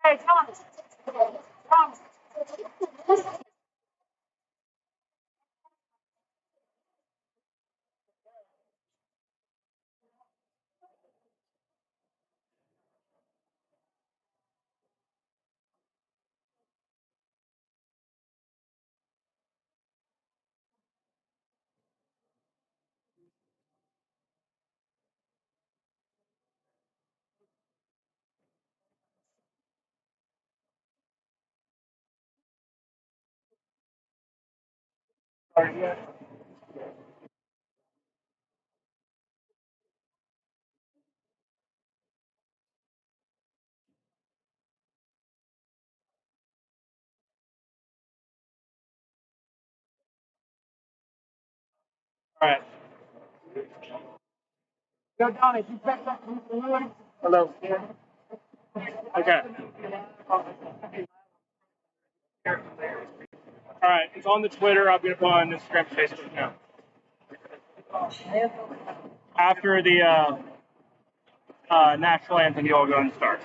Hey, Thomas. Thomas. All right. Go down if you pick up the wood. Hello. Okay. All right. It's on the Twitter. I'm gonna put on Instagram, Facebook now. After the national anthem, you all go and start.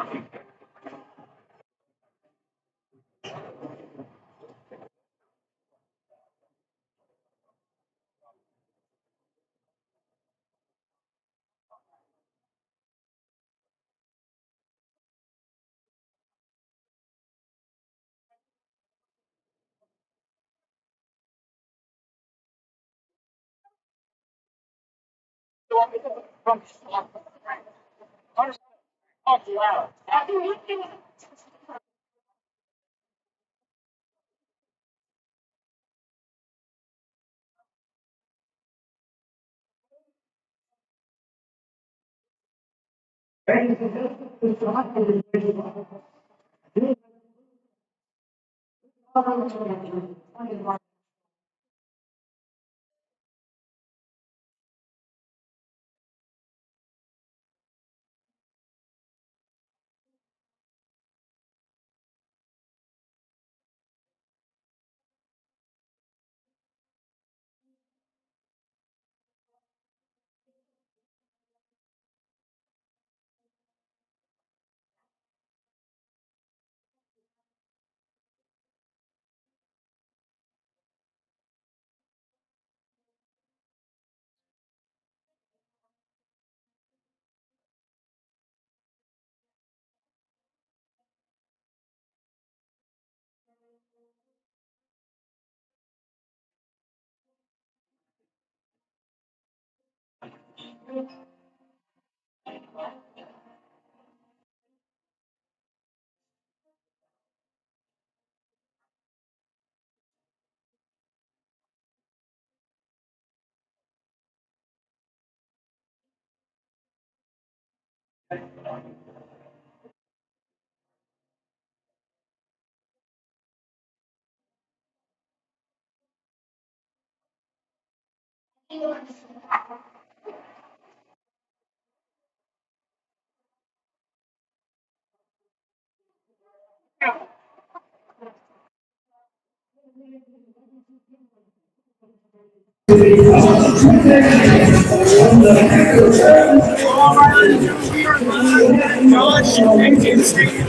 Josh and James Stadium.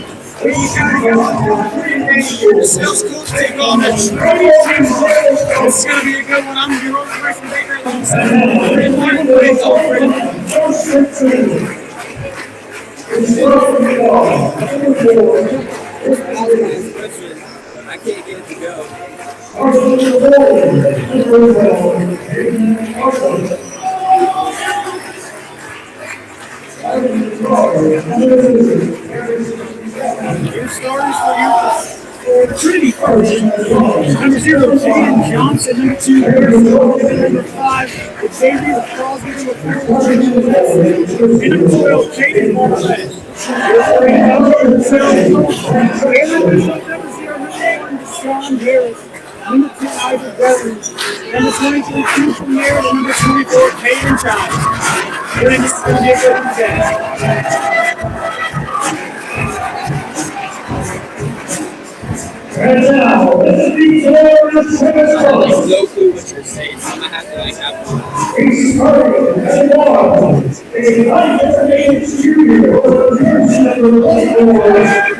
DeSales school take on the Trinity team. This is going to be a good one. I'm your own person, Baker. I can't get it to Your starters for Trinity first. Number 0, Jaden Johnson. Number 2, number 5, Xavier Crosby. Number 4, and number 12, Jaden Morales. Number 0, Sean Harris. Number 2, Isaac Bevins. Number 23, Cooper Merritt. And number 24, Caden Child. And this is going to be a good one. And now, this is the glorious tennis I have like coach. no clue what you're saying, so I'm gonna have to like have He's starting at one. A 9th junior for the first number 24.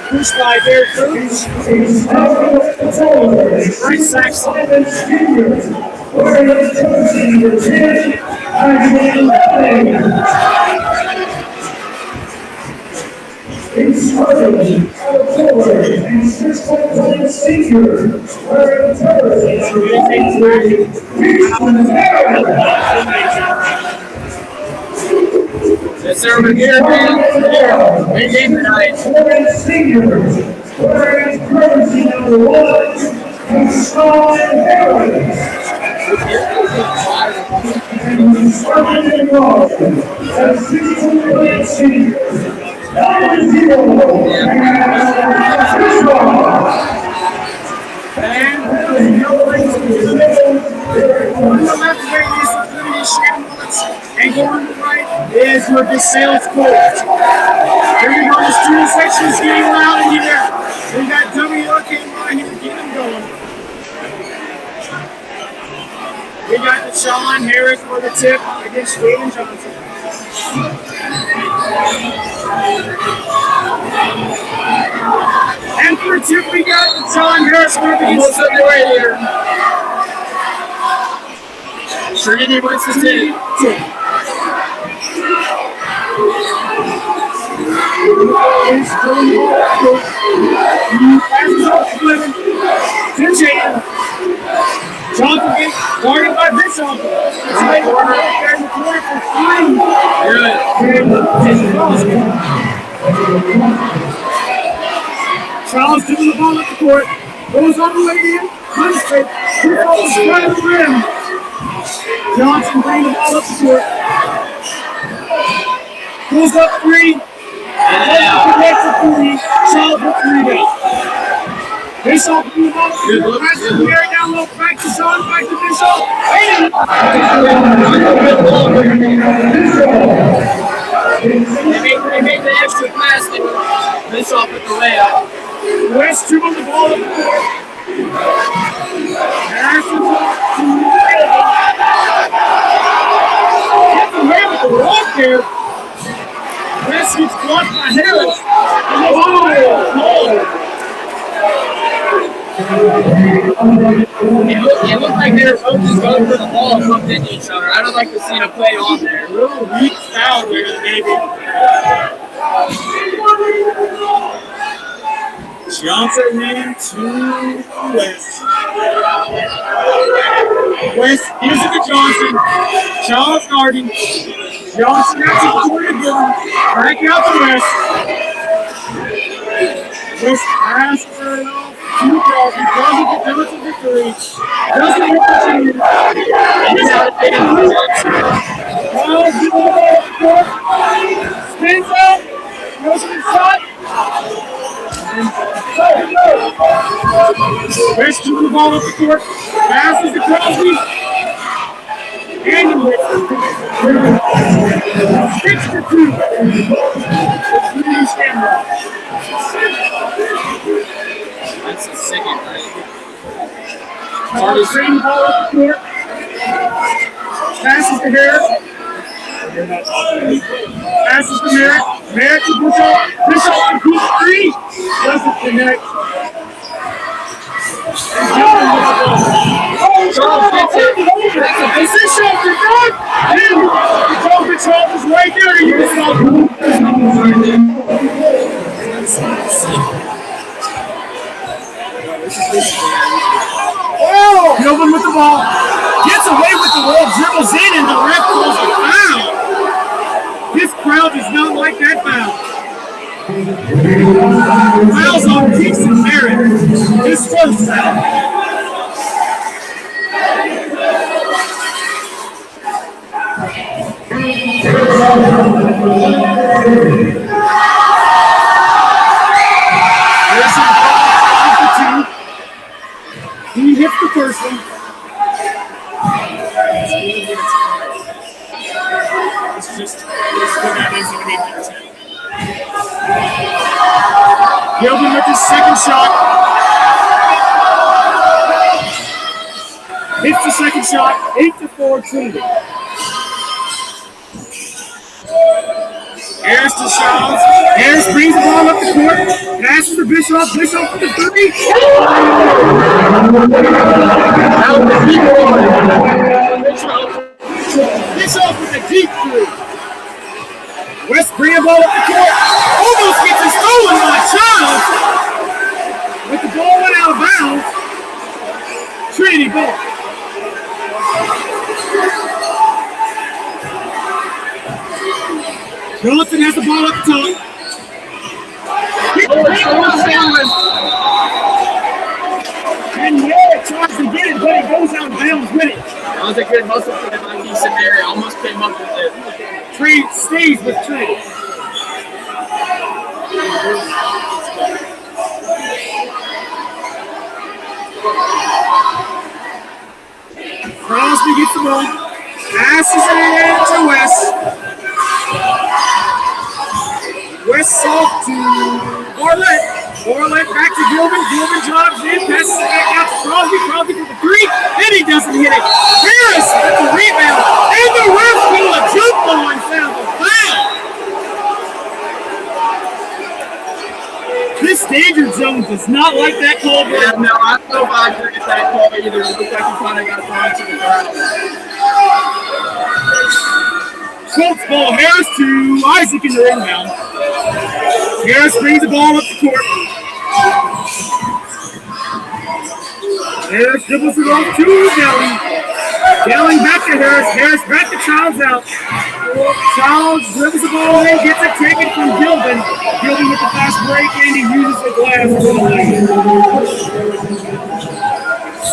Pushed by their coach. He's starting at the forward. Great Saxon. Junior. Wearing the jersey number 10 and 11. He's starting at the forward. And 6'9" senior. Wearing the jersey number 8. Yes, sir, we're here, man. Big game tonight. Seniors, wearing jersey number 1, Sean Harris. And starting in row, at 16 senior, number 0, And going to the right is your DeSales coach. Here we go, the student section is getting loud in here. We got WRK right here getting them going. We got Sean Harris for the tip against Jaden Johnson. And for the tip, we got Sean Harris for against right here. Trinity wins the tip. Johnson gets guarded by Bishop. It's like corner there in the corner for 3. Charles giving the ball at the court. Goes on the way in. Punch it. Right at the rim. Johnson bringing the ball up the court. Goes up 3. Connects the 3. Charles with 3 down. Bishop threw the ball up the court. Pass the air down low. Back to Sean. Back to Bishop. They make the extra pass. Bishop with the layup. West dribbled the ball up the court. Harris is up to Gets away with the walk there. West gets blocked by Harris. It looked like they were both just going for the ball and bumped into each other. I don't like to see a play on there. Real weak foul there, maybe. Johnson in to West. West gives it to Johnson. Charles guarding. Johnson got to the corner to give him. Back out to West. West passes it off to Johnson. Doesn't get Johnson for 3. Doesn't hit the 2. He's out of big. Charles giving the ball to the court. Spins out. Goes to the shot. West took the ball up the court. Passes to Crosby. And he hits it. 6 to 2. That's the second, right? Carter's bringing the ball up the court. Passes to Harris. Passes to Merritt. Merritt to Bishop. Bishop to deep 3. Doesn't connect. Charles gets it. That's a position. You're good. And Charles is right there. You just saw Oh! Gilvin with the ball. Gets away with the ball. Dribbles in and the ref calls a foul. This crowd does not like that foul. Fouls on Dixon Merritt. His first foul. He hits the first one. It's just what that is when he hits it. Gilbert with his second shot. Hits the second shot. 8-4 Trinity. Harris to Charles. Harris brings the ball up the court. Passes to Bischoff. Bischoff with the three. Bischoff with the deep three. West bring the ball up the court. Almost gets it stolen by Charles. But the ball went out of bounds. Trinity ball. Johnson has the ball up top. And yeah, tries to get it, but it goes out of bounds with it. That was a good hustle for him. Like he said there, almost came up with it. Trade stays with Trade. Crosby gets the ball. Passes it to West. West off to Barlett. Barlett back to Gilbin. Gilbin drives in. Passes it back out to Crosby. Crosby for the three. And he doesn't hit it. Harris with the rebound. And the ref will a jump ball instead of a foul. This danger zone does not like that call. Yeah, no, I don't know if I agree with that call either. It looked like he kind of got thrown to the ground. Colts ball. Harris to Isaac in the inbound. Harris brings the ball up the court. Harris dribbles it off to Dowling. Dowling back to Harris. Harris back to Childs out. Childs dribbles the ball in, gets it taken from Gilbin. Gilbin with the fast break, and he uses the glass for the lane.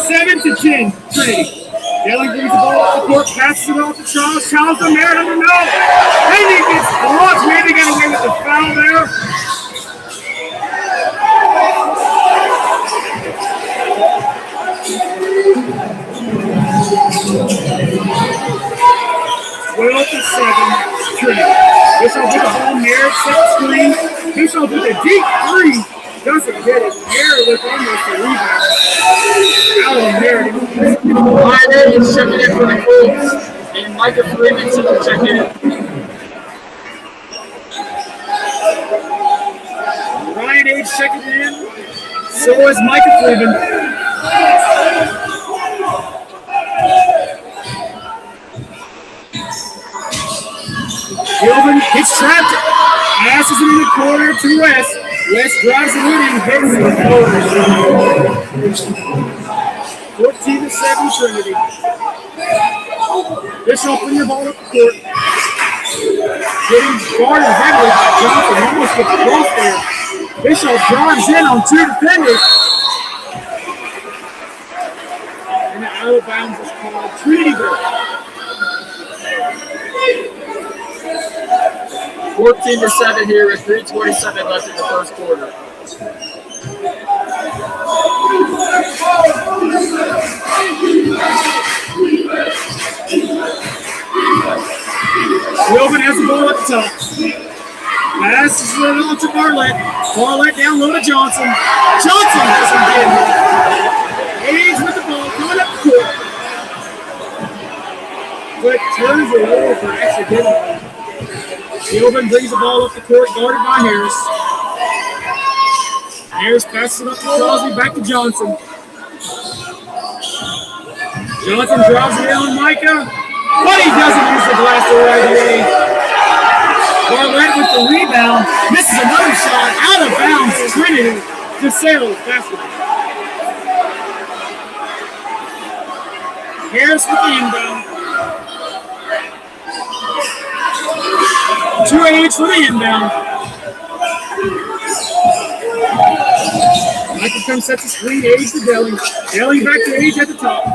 7-10, Trinity. Dowling brings the ball off the court, passes it off to Charles. Charles the man under no. And he gets blocked. Maybe got away with the foul there. Well to 7, Trinity. Bischoff with the ball, Merritt set screen. Bischoff with a deep three. Doesn't get it. Merritt with almost a rebound. Out of Merritt. Ryan Edwards checking in for the Colts. And Micah Freeman's checking in. Ryan Age checking in. So is Micah Freeman. Gilbin gets trapped. Passes it in the corner to West. West drives it in and hits it over. 14-7 Trinity. Bischoff bring the ball up the court. Getting guarded heavily by Johnson. Almost gets crossed there. Bischoff drives in on two defenders. And the out of bounds is called Trinity ball. 14-7 here with 3:27 left in the first quarter. Wilvin has the ball at the top. Passes it on to Barlett. Barlett down low to Johnson. Johnson doesn't get it. Hayes with the ball coming up the court. But turns it over for accidental. Gilbin brings the ball up the court, guarded by Harris. Harris passes it up to Crosby, back to Johnson. Johnson drives it in on Micah, but he doesn't use the glass the right way. Barlett with the rebound, misses another shot, out of bounds, Trinity, DeSales basketball. Harris with the inbound. 2-H for the inbound. Michael comes, sets a screen, Age to Deli. Deli back to Age at the top.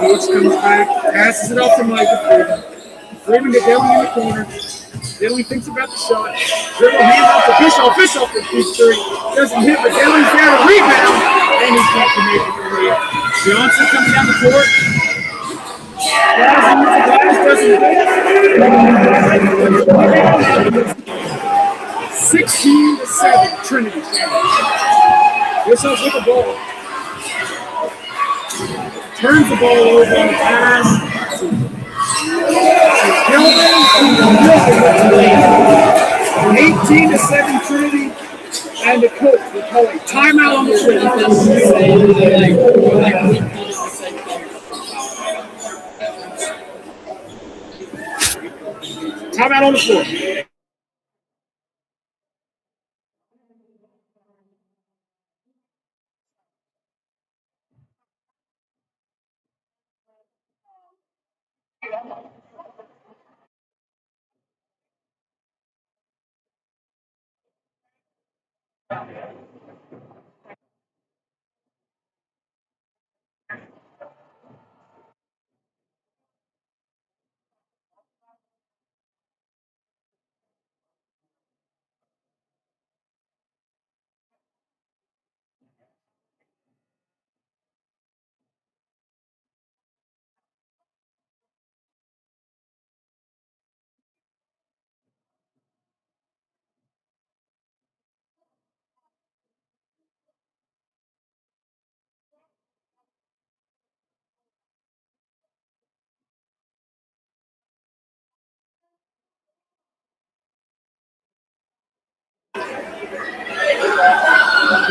Age comes back, passes it off to Michael. Freeman to Deli in the corner. Deli thinks about the shot. Dribble hand off to Bischoff. Bischoff for deep three. Doesn't hit, but Deli's there to rebound. And he can't connect with the lead. Johnson coming down the court. Doesn't 16-7, Trinity. DeSales with the ball. Turns the ball over on the pass. Kelvin. 18-7 Trinity. And the coach will call a timeout on the field. Timeout on the floor.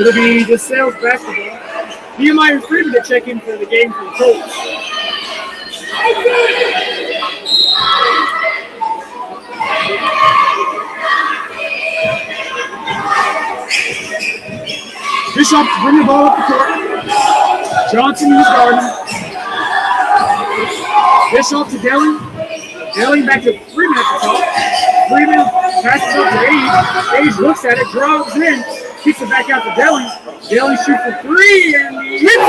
It'll be DeSales basketball. Nehemiah Freeman to check in for the game for the Colts. Bishop to bring the ball up the court. Johnson is guarding. Bishop to Delling. Delling back to Freeman at the top. Freeman passes up to Age. Age looks at it, drives in, kicks it back out to Delling. Delling shoots for three, and he hits it.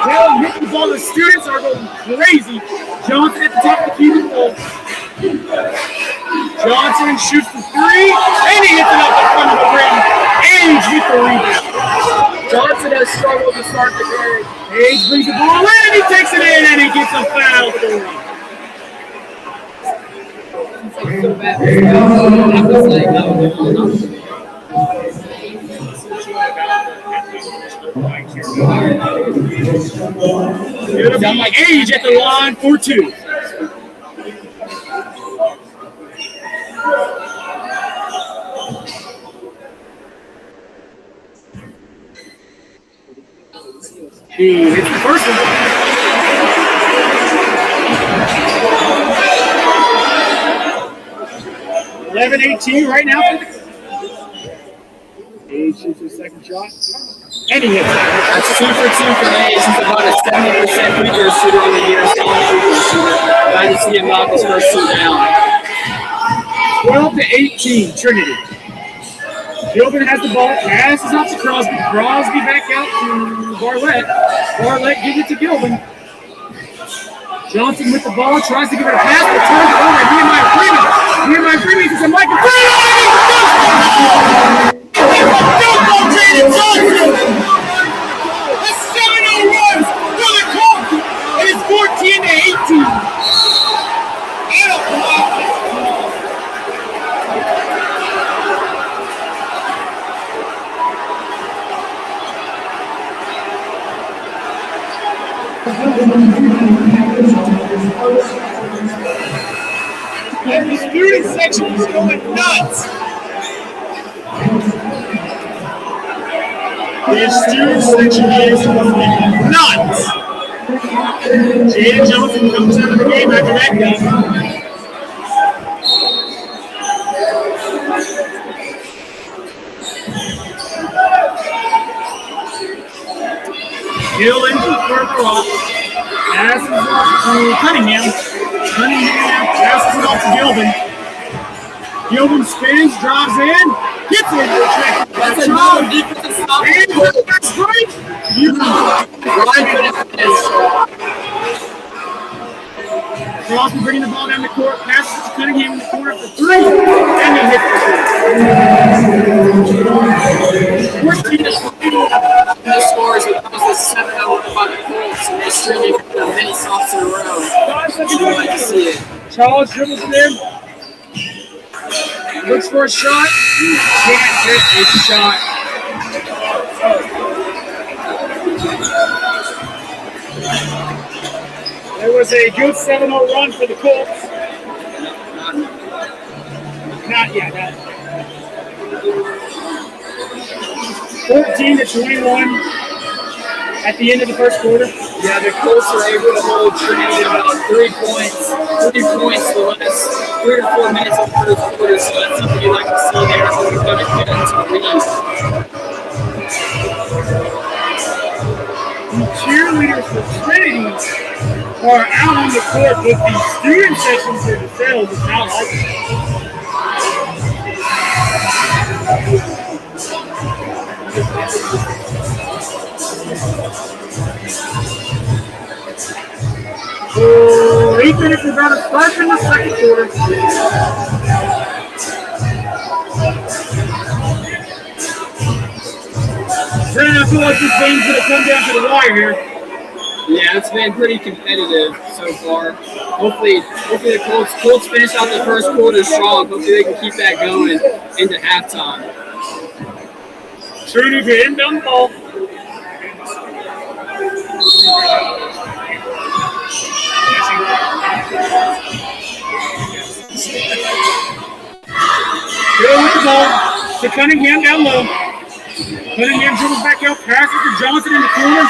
Delling hits the ball. The students are going crazy. Johnson at the top to keep the ball. Johnson shoots for three, and he hits it up the front of the rim. Age with the rebound. Johnson has struggled to start the game. Age brings the ball in, and he takes it in, and he gets a foul for the win. So bad. That was like, It'll be Age at the line for two. He hits the first one. 11-18 right now. Age shoots his second shot. And he hits it. That's 2 for 2 for Age. He's about a 70% free throw shooter in the year. Glad to see him knock his first two down. 12-18, Trinity. Gilbert has the ball, passes out to Crosby. Crosby back out to Barlett. Barlett gives it to Gilbert. Johnson with the ball, tries to give it a pass, but turns it over. Nehemiah Freeman. Nehemiah Freeman gets a Michael Freeman. Don't go, Jaden Johnson. The 7-0 runs for the Colts. And it's 14-18. And the student section is going nuts. The student section is going nuts. Jaden Johnson comes out of the game after that game. Hill into the further off. Passes off to Cunningham. Cunningham passes it off to Gilbin. Gilbin spins, drives in, gets it. That's a no defensive stop. And that's right. Crosby bringing the ball down the court, passes it to Cunningham in the corner for three, and he hits the three. 14-3. 7-0 by the Colts, and they're stringing many softs in a row. 5 seconds I'd like to see it. Charles dribbles it in. Looks for a shot. Can't get a shot. There was a good 7-0 run for the Colts. Not yet. 14-21 at the end of the first quarter. Yeah, the Colts were able to hold Trinity to about 3 points. 3 points the last 3 to 4 minutes of the first quarter, so that's something you'd like to see there as we're going to get into the lead. The cheerleaders for Trinity are out on the court, but the student section for DeSales is not like that. So 8 minutes is about to start in the second quarter. Brandon, I feel like this game's going to come down to the wire here. Yeah, it's been pretty competitive so far. Hopefully the Colts finish out the first quarter strong. Hopefully they can keep that going into halftime. Trinity to inbound the ball. Hill with the ball to Cunningham down low. Cunningham dribbles back out, passes to Johnson in the corner.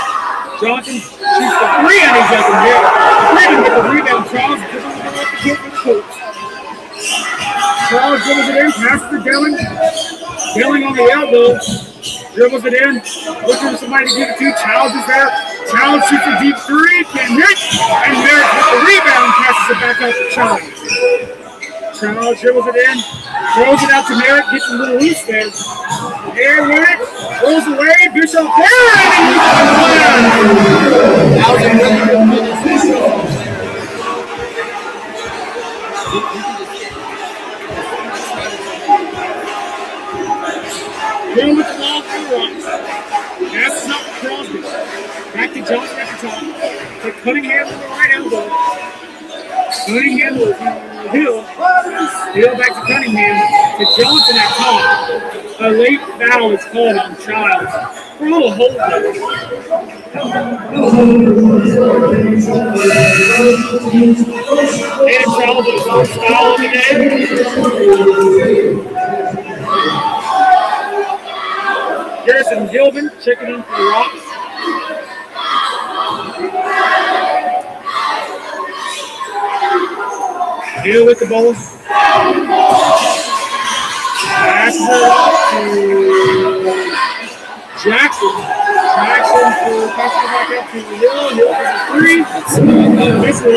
Johnson shoots the 3 and he's up in here. Freedom with the rebound. Charles dribbles it off the court for the Colts. Charles dribbles it in, passes to Delling. Delling on the elbow. Dribbles it in, looking for somebody to give it to. Childs is there. Childs shoots a deep 3, can't hit. And Merritt with the rebound, passes it back out to Childs. Childs dribbles it in, throws it out to Merritt, gets a little loose there. Air with it, rolls away, Bishop there, and he's on the line. That was a really good finish. Hill with the ball for the Rocks. Passes up to Crosby. Back to Johnson at the top. To Cunningham with the right elbow. Cunningham with Hill. Hill back to Cunningham. To Johnson at top. A late foul is called on Childs. For a little hold there. And Childs with the first foul of the game. Garrison Gilvin checking in for the Rocks. Hill with the ball. Passes it off to Jackson. Jackson passes it back up to Hill. Hill for the 3. This one,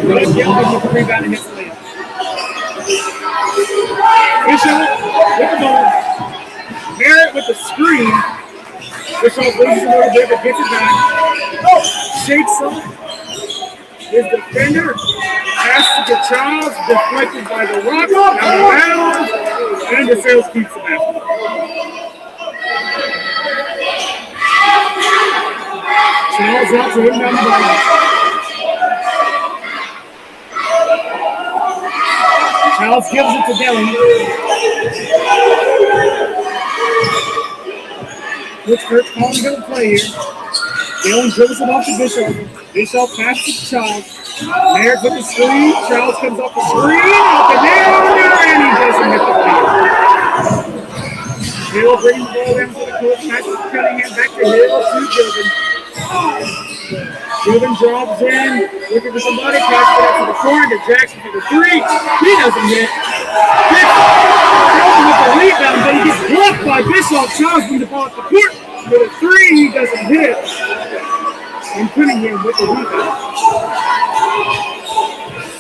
but Gilvin with the rebound and hits the layup. Bishop with the ball. Merritt with the screen. Bishop loses a little bit, but gets it back. Shakes off his defender. Passes to Charles, deflected by the Rock. Out of bounds. And DeSales keeps the basketball. Charles out to him down the ball. Charles gives it to Delling. Looks for calling to play here. Dillon dribbles it off to Bishop. Bishop passes to Charles. Merritt with the screen. Charles comes off the screen. Up and down. And he doesn't hit the ball. Hill brings the ball down to the court. Passes to Cunningham. Back to Hill. To Gilvin. Gilvin drops in. Looking for somebody. Passes it out to the corner to Jackson for the 3. He doesn't hit. With the rebound, but he gets blocked by Bishop. Charles brings the ball at the court. With a 3, he doesn't hit. And Cunningham with the rebound.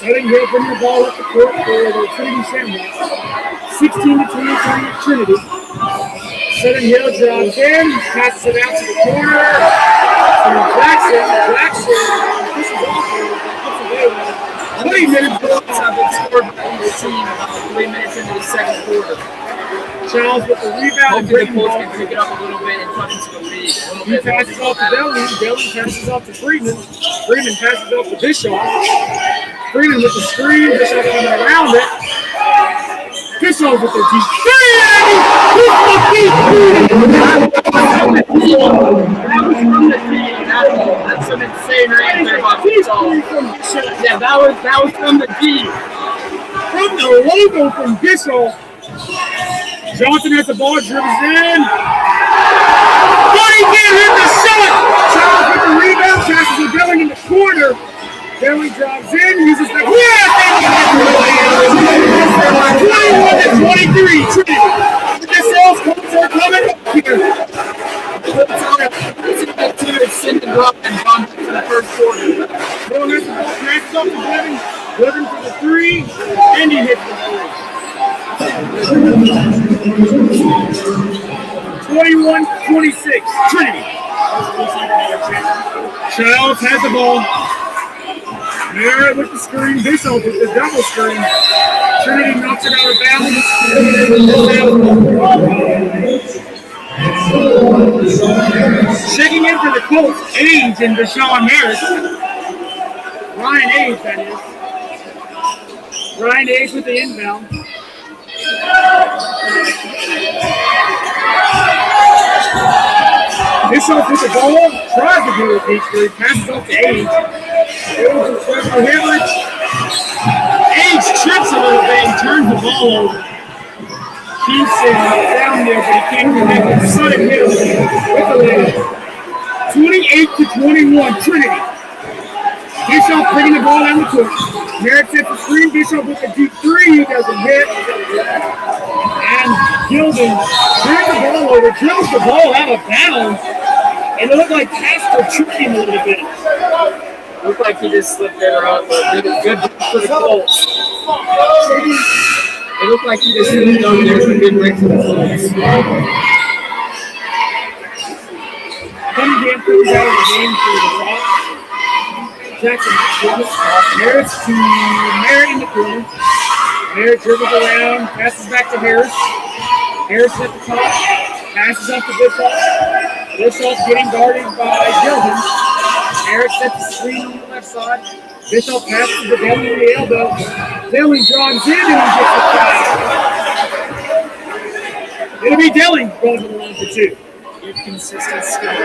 Setting Hill bringing the ball up the court for the Trinity Shamrocks. 16-20 Trinity. Setting Hill drops in, passes it out to the corner. To Jackson. Jackson pushes off and puts away. 20 minutes Have been scored by the team about 3 minutes into the second quarter. Charles with the rebound and Hopefully the breaking Bulls ball. can pick it up a little bit and cut into the lead. A little He bit more passes off to Delvin. Delvin passes off to Freeman. Freeman passes off to Bischoff. Freeman with the screen. Bischoff coming around it. Bischoff with the deep three. That was from the team. That's some insane range there by Bischoff. Yeah, that was from the team. From the logo from Bischoff. Johnson has the ball, dribbles in. But he can't hit the shot. Charles with the rebound, passes to Delling in the corner. Delling drives in, uses the 21 to 23. Trinity. DeSales comes are coming up here. It's a good team. It's Cindy Rupp and John for the first quarter. Delling has the ball, passes up to Devin. Devin for the three, and he hits the three. 21-26, Trinity. Charles has the ball. Merritt with the screen. Bischoff with the double screen. Trinity knocks it out of bounds. Checking in for the Colts, Age and Deshaun Harris. Ryan Age, that is. Ryan Age with the inbound. Bischoff with the ball, tries to do a deep three, passes off to Age. Age trips a little bit and turns the ball over. Keeps it down there, but he can't connect with the sudden hit with the leg. 28-21, Trinity. Bischoff bringing the ball down the court. Merritt sets the screen. Bischoff with the deep three. He doesn't hit. And Gilden turns the ball over, dribbles the ball out of bounds. And it looked like Casper tripped him a little bit. Looked like he just slipped there up, but good for the Colts. It looked like he just slipped over there for a good break for the Colts. Cunningham comes out of the game for the Rock. Jackson dribbles. Harris to Merritt in the corner. Merritt dribbles around, passes back to Harris. Harris at the top, passes up to Bischoff. Bischoff getting guarded by Gilden. Harris sets the screen on the left side. Bischoff passes to Delling on the elbow. Delling drives in and he gets the foul. It'll be Delling going to the line for two. Inconsistent skill.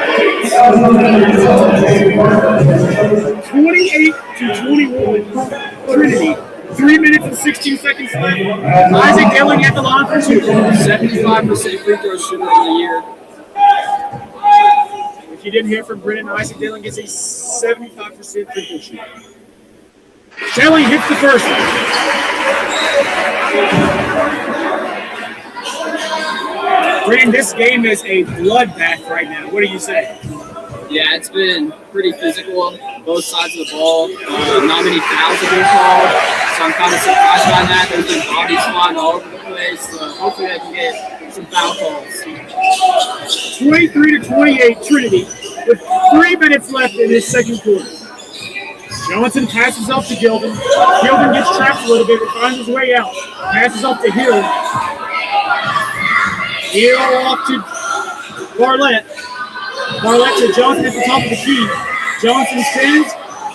28-21, Trinity. 3 minutes and 16 seconds left. Isaac Delling at the line for two. 75% free throw shooter of the year. If you didn't hear from Brennan, Isaac Delling gets a 75% free throw shooter. Delling hits the first one. Brennan, this game is a bloodbath right now. What do you say? Yeah, it's been pretty physical on both sides of the ball. Not many fouls have been called, so I'm kind of surprised by that. There's been bodies flying all over the place. Hopefully I can get some foul calls. 23-28, Trinity, with 3 minutes left in this second quarter. Johnson passes off to Gilden. Gilden gets trapped a little bit, but finds his way out. Passes off to Hill. Hill off to Barlett. Barlett to Johnson at the top of the key. Johnson spins,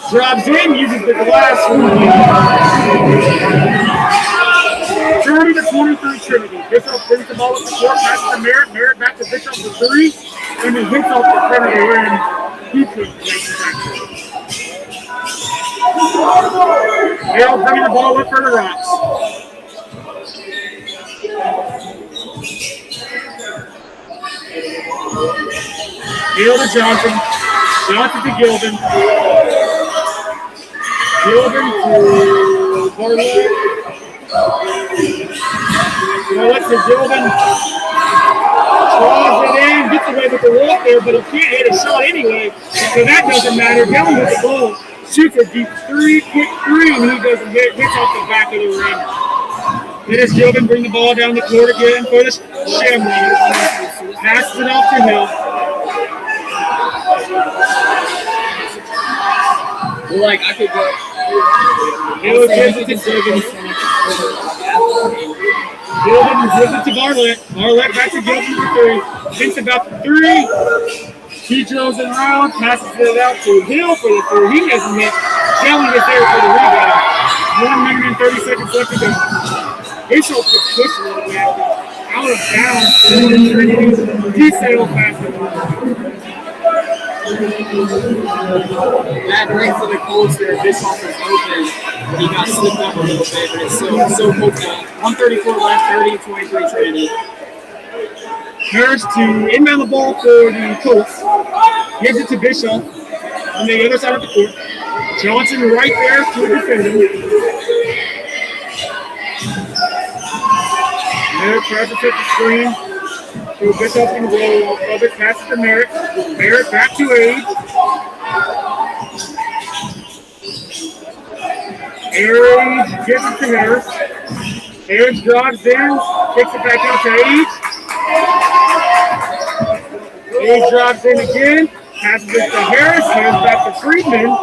drives in, uses the glass. 30-23 Trinity. Bischoff brings the ball up the court, passes to Merritt. Merritt back to Bischoff for three, and then hits off the front of the rim. He couldn't make the back. Hill bringing the ball up for the Rocks. Hill to Johnson. Johnson to Gilden. Gilden to Barlett. Barlett to Gilden. Draws it in. Gets away with the walk there, but he can't hit a shot anyway. So that doesn't matter. Gilden with the ball. Shoots a deep three, quick three, and he doesn't hit. Hits off the back of the ring. Dennis Gilden bring the ball down the court again for the Shamrocks. Passes it off to Hill. Well, like, I could go. Hill gives it to Diggins. Gilbin gives it to Bartlett. Bartlett back to Gilbin for three. Thinks about the three. He drills it around, passes it out to Hill for the three. He doesn't hit. Kelly is there for the rebound. 1 minute and 30 seconds left to go. Bishop just pushed a little bit. Out of bounds. DeSales basketball. Bad break for the Colts there. Bischoff was open. He got slipped up a little bit, but it's so close now. 134 left, 30-23 Trinity. Harris to inbound the ball for the Colts. Gives it to Bischoff on the other side of the court. Johnson right there to defend him. Merrick tries to set the screen. So Bischoff can roll. Other passes to Merrick. Merrick back to Age. Age gives it to Harris. Age drives in. Kicks it back out to Age. Age drives in again. Passes it to Harris. Hands back to Friedman.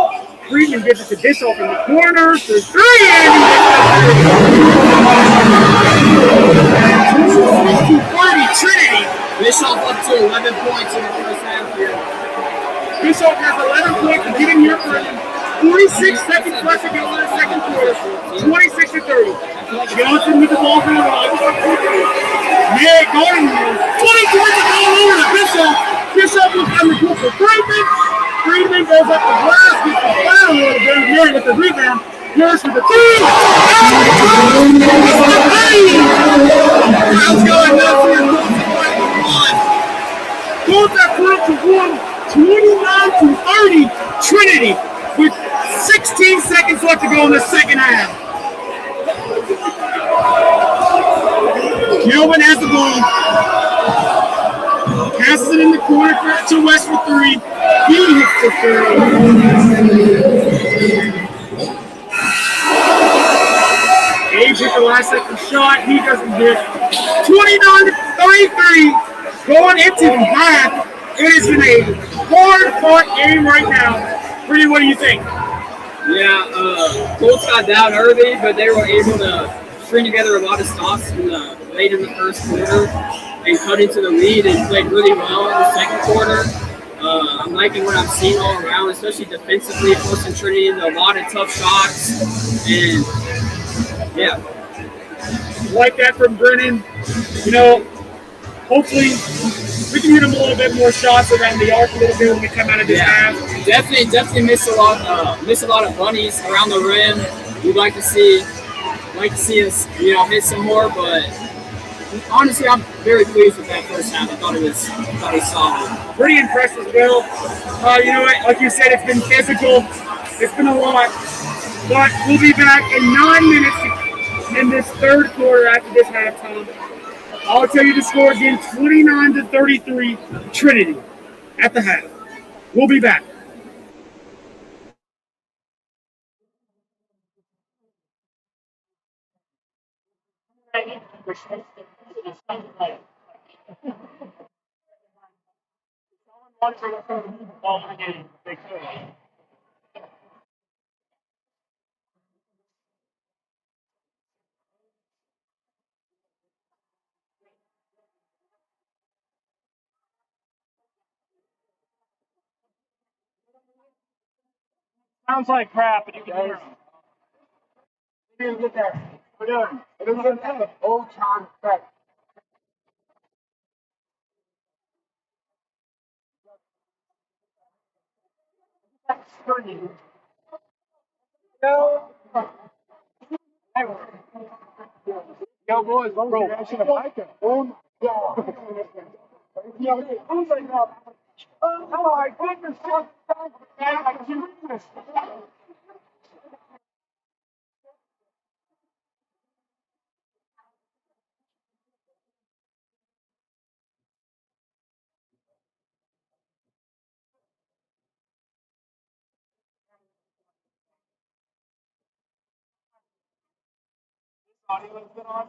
Friedman gives it to Bischoff in the corner for three. And he gets 40 Trinity. Bischoff up to 11 points in the first half here. Bischoff has 11 points to get in here for 46 seconds left to go in the second quarter. 26-30. Johnson with the ball for the Rock. Yeah, Gordon. 20 points to go over to Bischoff. Bischoff looks on the court for Friedman. Friedman goes up the glass, gets the foul a little bit. Mary with the rebound. Harris with the three. Crowd's going nuts here. Colts are put to one, 29-30. Trinity with 16 seconds left to go in the second half. Gilbin has the ball. Passes it in the corner to West for three. He hits the three. Age hit the last second shot. He doesn't hit. 29-33. Going into the half. It has been a hard-fought game right now. Pretty, what do you think? Yeah, Colts got down early, but they were able to string together a lot of stops late in the first quarter and cut into the lead and played really well in the second quarter. I'm liking what I'm seeing all around, especially defensively, forcing Trinity into a lot of tough shots. And, yeah. Like that from Brennan. You know, hopefully we can hit him a little bit more shots around the arc a little bit when we come out of this half. Definitely miss a lot of bunnies around the rim. We'd like to see us, hit some more, but honestly, I'm very pleased with that first half. I thought it was solid. Pretty impressed as well. You know what? Like you said, it's been physical. It's been a lot. But we'll be back in 9 minutes in this third quarter after this halftime. I'll tell you the score again, 29-33, Trinity at the half. We'll be back. Sounds like crap, but you can hear them. We didn't get that. We're doing. It doesn't have an old time effect. That's screen. No. Yo, boys, bro. I should have liked it. Oh my god. Yo, oh my god. Oh my goodness. I can't this. Audio has been on.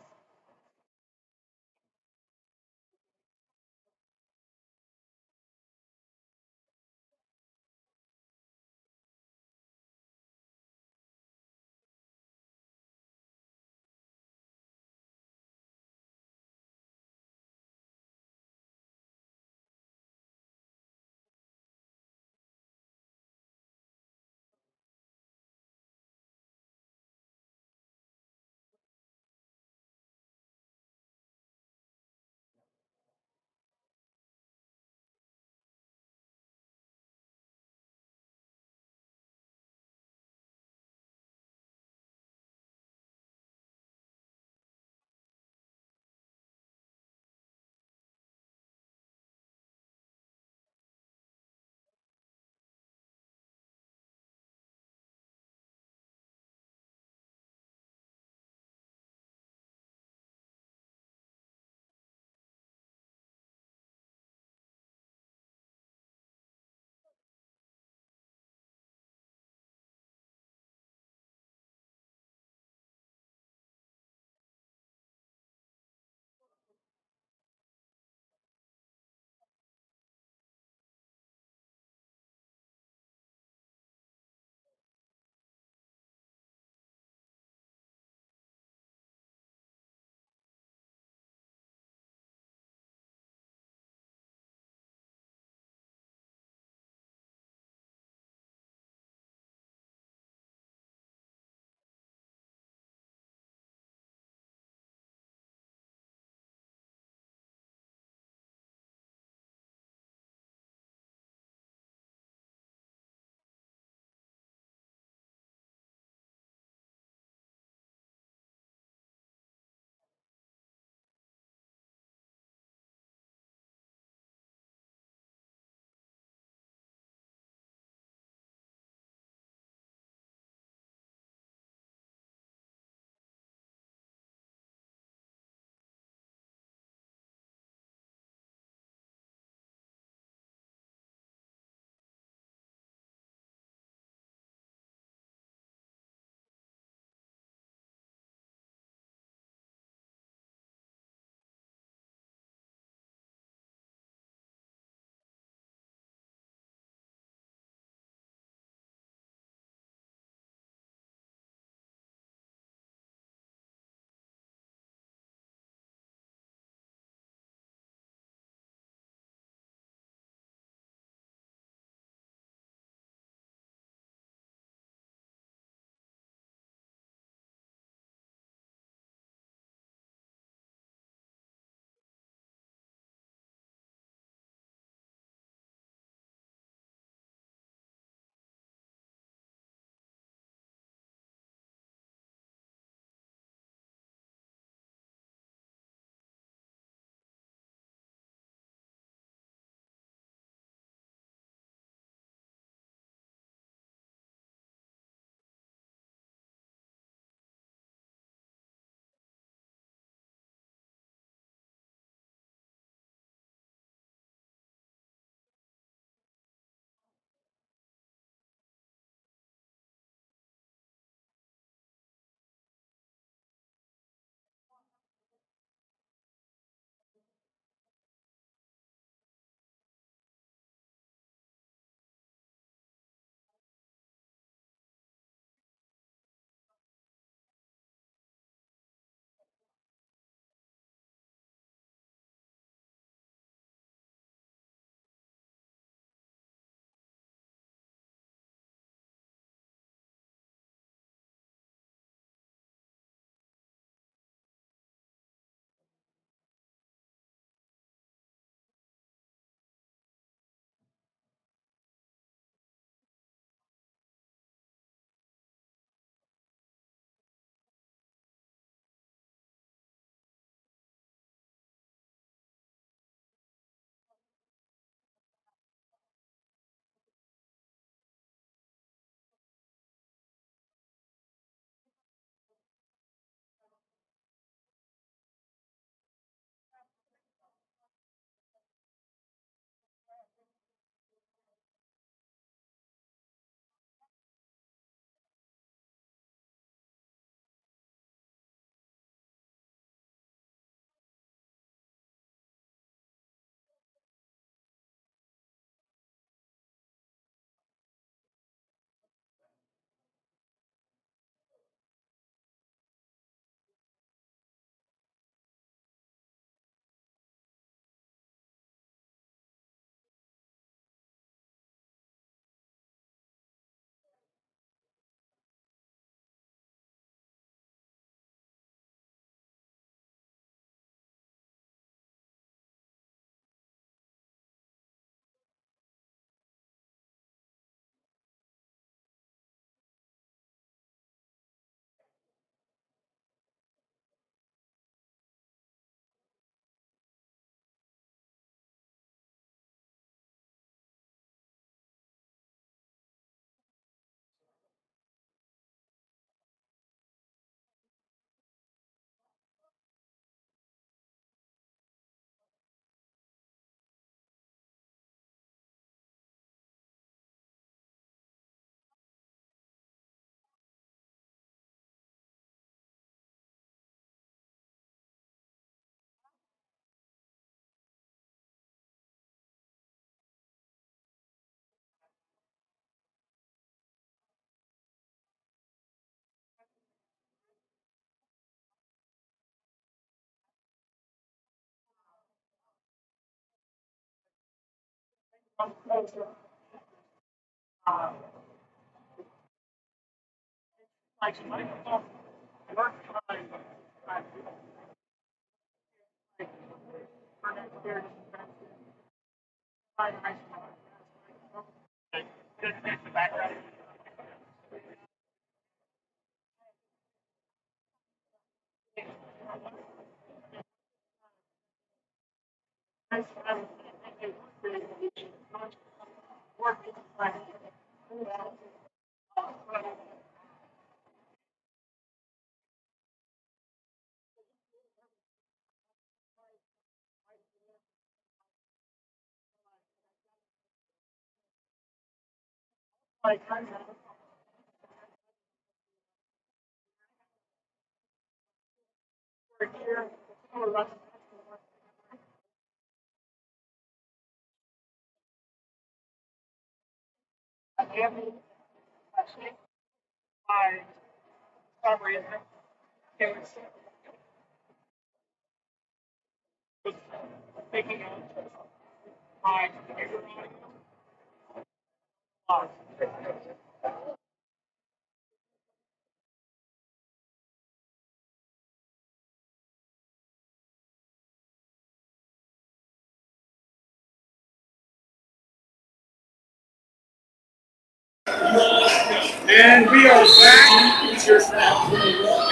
And we are back.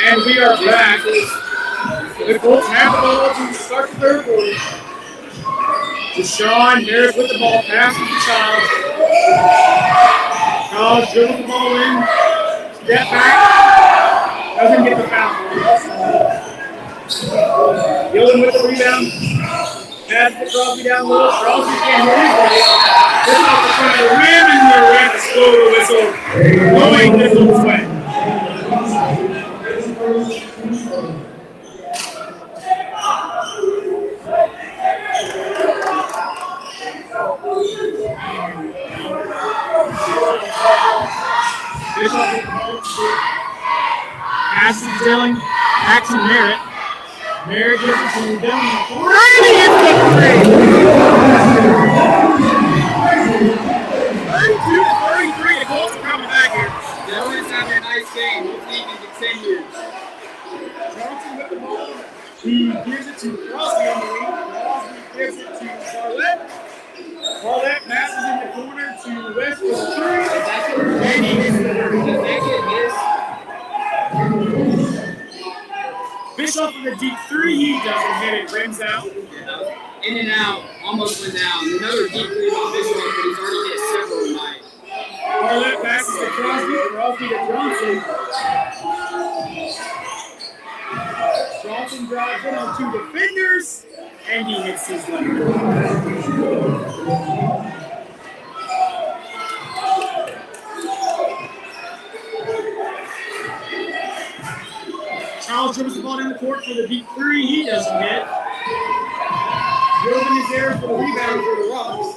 And we are back. The Colts have the ball to start the third quarter. Deshaun Harris with the ball, passes to Childs. Childs dribbles the ball in. Step back. Doesn't get the foul. Gillen with the rebound. Pass to Crosby down low. Crosby can't hit his way. This off the front of the rim, and the refs blow the whistle. Blowing this little sweat. Passes to Dillon. Backs to Merritt. Merritt gives it to Dillon. Trinity hits the three. 32-33. The Colts are coming back here. Dillon's having a nice game. Hopefully he can continue. Johnson with the ball. He gives it to Crosby on the wing. Crosby gives it to Barlett. Barlett passes in the corner to West for the three. And he hits the three. Bishop with a deep three. He doesn't hit it. Rims out. In and out. Almost went down. Another deep three on Bishop, but he's already hit several tonight. Barlett passes to Crosby. Crosby to Johnson. Johnson drives in on two defenders, and he hits his leg. Charles dribbles the ball down the court for the deep three. He doesn't hit. Gilman is there for the rebound for the Rocks.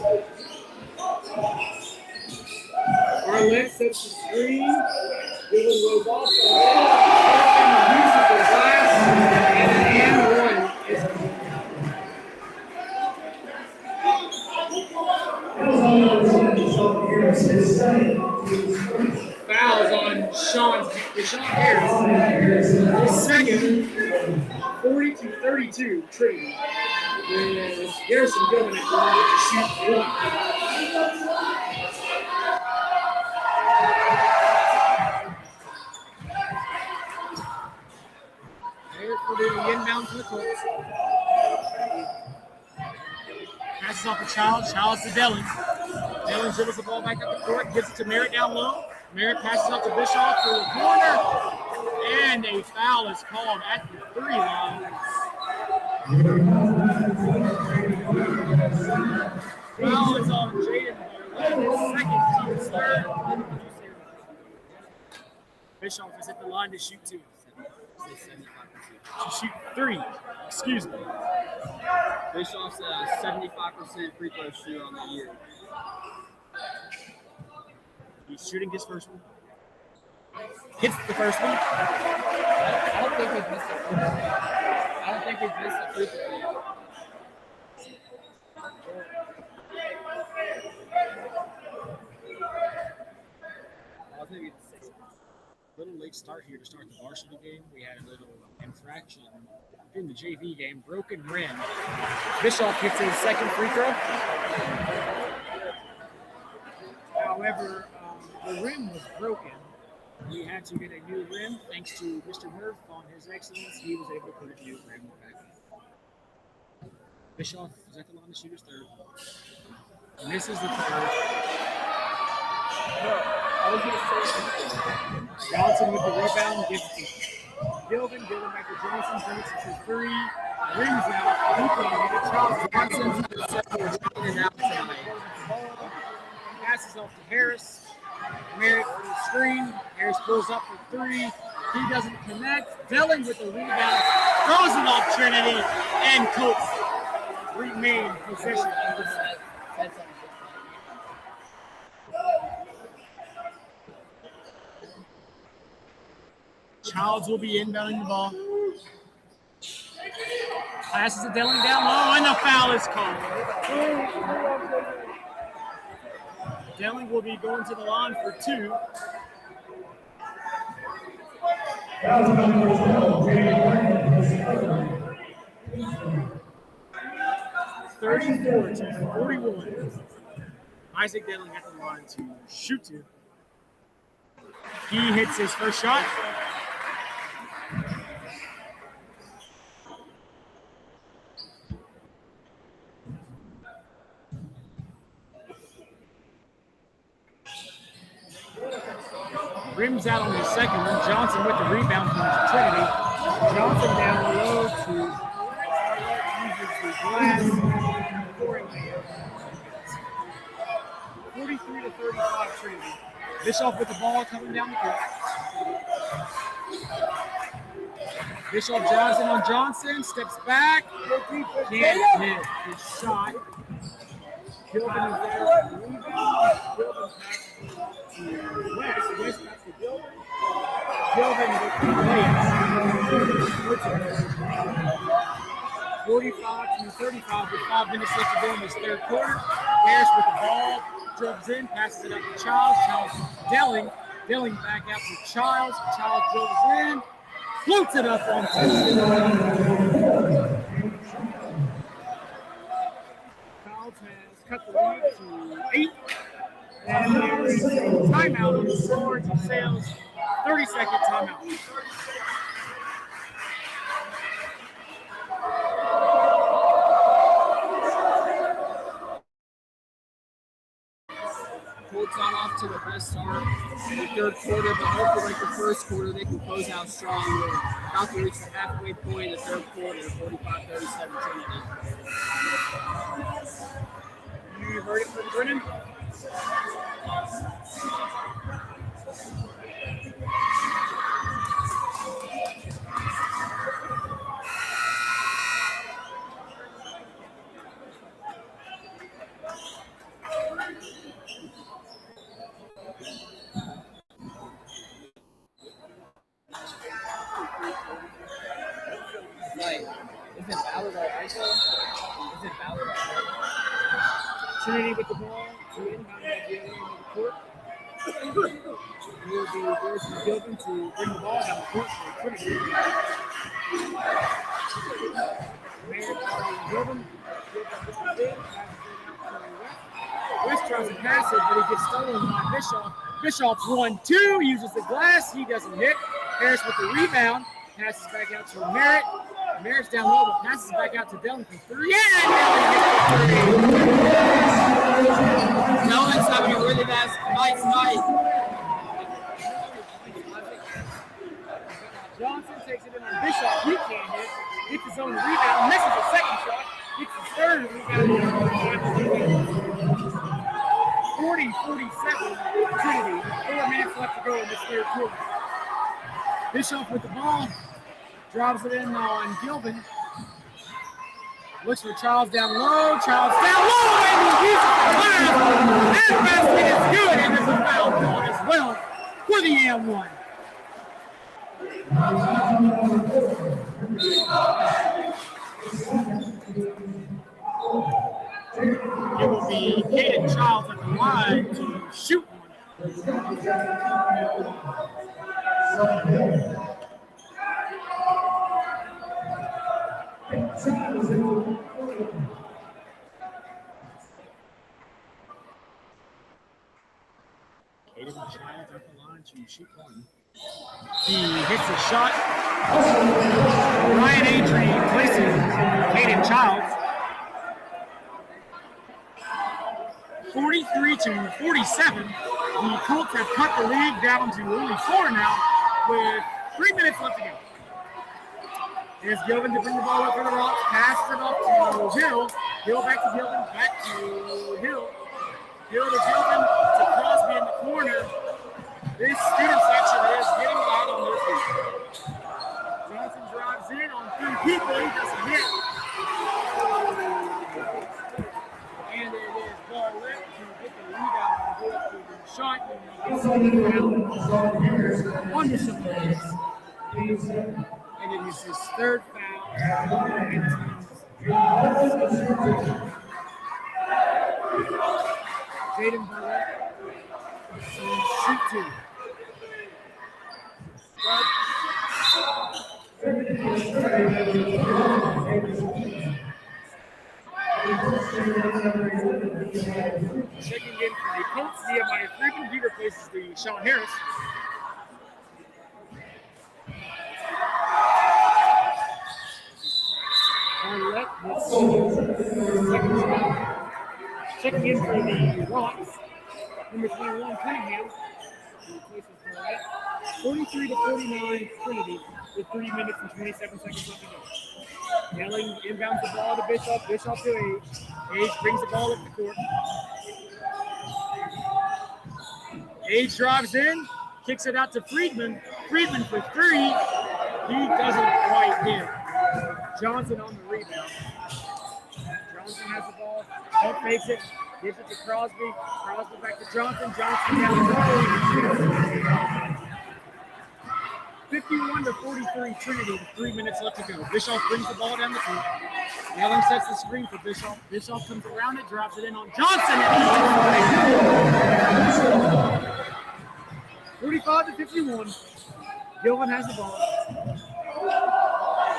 Arlette sets the screen. Gilman goes off the ball. Uses the glass. And one is fouls on Deshaun Harris. His second, 40-32, Trinity. With Garrison Gilman at line to shoot one. Harris will do the inbound to the Colts. Passes off to Childs. Childs to Dillon. Dillon dribbles the ball back up the court, gives it to Merritt down low. Merritt passes out to Bischoff for the corner. And a foul is called at the 3 line. Foul is on Jaden Barlett, second, team's third. Bischoff is at the line to shoot 2. To shoot 3. Excuse me. Bischoff's a 75% free throw shooter on the year. He's shooting his first one. Hits the first one. I don't think he's missed a free throw. I don't think he's missed a free throw yet. late start here to start the varsity game. We had a little infraction in the JV game. Broken rim. Bischoff gets his second free throw. However, the rim was broken. We had to get a new rim. Thanks to Mr. Murph on his excellence, he was able to put a new rim back in. Bischoff is at the line to shoot his third. Misses the third. Johnson with the rebound, gives it to Gilvin. Gilvin back to Johnson, brings it to three. Rings out. He can't hit it. Charles Johnson is out tonight. Passes off to Harris. Merritt for the screen. Harris pulls up for three. He doesn't connect. Delling with the rebound. Throws it off Trinity. And Colts remain possession of the ball. Childs will be inbounding the ball. Passes it Delling down low, and the foul is called. Delling will be going to the line for two. (34-41). Isaac Delling at the line to shoot two. He hits his first shot. Rims out on the second one. Johnson with the rebound from Trinity. Johnson down low to uses the glass. 43-35 Trinity. Bischoff with the ball coming down the court. Bischoff drives in on Johnson, steps back, can't hit his shot. Gilvin is there. Gilvin passes to West. West back to Gilvin. Gilvin with the layup. 45-35 with 5 minutes left to go in this third quarter. Harris with the ball, dribbles in, passes it up to Childs. Childs Delling. Delling back out to Childs. Childs dribbles in, floats it up on two. Childs has cut the lead to 8. And there is a timeout on the floor. DeSales, 30-second timeout. Colts on off to the best start in the third quarter, but hopefully like the first quarter, they can close out strong. We're about to reach the halfway point in the third quarter, 45-37 Trinity. You heard it from Brennan? Like, is it Ballard or ISO? Is it Ballard or Trinity with the ball to inbound at the other end of the court. Will be forcing Gilvin to bring the ball down the court for Trinity. Gilvin. West tries to pass it, but he gets stolen by Bischoff. Bischoff 1-2, uses the glass. He doesn't hit. Harris with the rebound. Passes back out to Merritt. Merritt's down low, but passes back out to Delling for three. Yeah! Delling's having a really nice night. Johnson takes it in on Bischoff. He can't hit. Gets his own rebound. Misses a second shot. Gets his third rebound. 40-47 Trinity. 4 minutes left to go in this third quarter. Bischoff with the ball. Drops it in on Gilvin. Looks for Childs down low. Childs down low, and he uses the glass. That basket is good, and there's a foul call as well for the M1. It will be Caden Childs at the line to shoot one. Caden Childs at the line to shoot one. He hits the shot. Ryan Adrian places Caden Childs. 43-47. The Colts have cut the lead down to only 4 now with 3 minutes left to go. Here's Gilvin to bring the ball up for the Rocks. Passes it off to Hill. Hill back to Gilvin. Back to Hill. Hill to Gilvin to Crosby in the corner. This student section is getting out on their feet. Johnson drives in on 3 people. He doesn't hit. And it is ball left to get the rebound and go up to the shot. And it is his 3rd foul. Jaden Barrett. Shoot 2. Checking in for the Colts, Nehemiah Freeman. He replaces the Sean Harris. Checking in for the Rocks. Number 21, Cunningham. 43-49 Trinity with 3 minutes and 27 seconds left to go. Yelling inbounds the ball to Bishop. Bishop to Age. Age brings the ball up the court. Age drives in, kicks it out to Friedman. Friedman for 3. He doesn't quite hit. Johnson on the rebound. Johnson has the ball. Pump fakes it. Gives it to Crosby. Crosby back to Johnson. Johnson down the road. 51-43 Trinity with 3 minutes left to go. Bischoff brings the ball down the court. Yelling sets the screen for Bischoff. Bischoff comes around it, drops it in on Johnson. 45-51. Gilvin has the ball.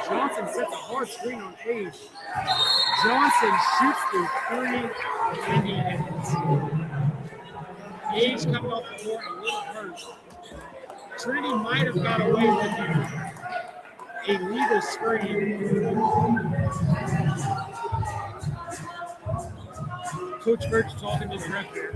Johnson sets a hard screen on Age. Johnson shoots the 3 and he hits. Age coming off the court a little hurt. Trinity might have got away with a legal screen. Coach Birch talking to the ref there.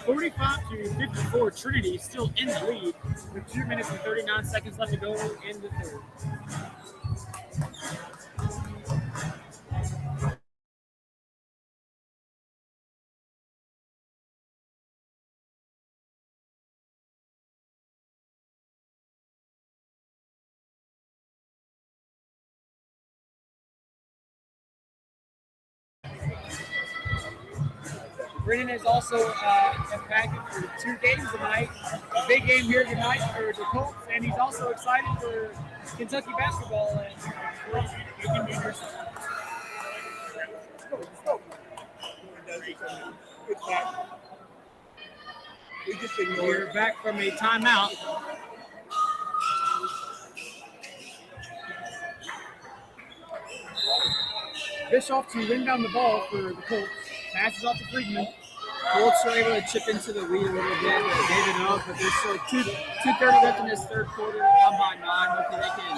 .45-54, Trinity still in the lead with 2 minutes and 39 seconds left to go in the 3rd. Brennan is also impacted for 2 games tonight. A big game here tonight for the Colts, and he's also excited for Kentucky basketball. And we're back from a timeout. Bischoff to inbound the ball for the Colts. Passes off to Friedman. Colts are able to chip into the lead a little bit. They gave it up, but there's still 2:30 left in this 3rd quarter. Down by 9. Hopefully they can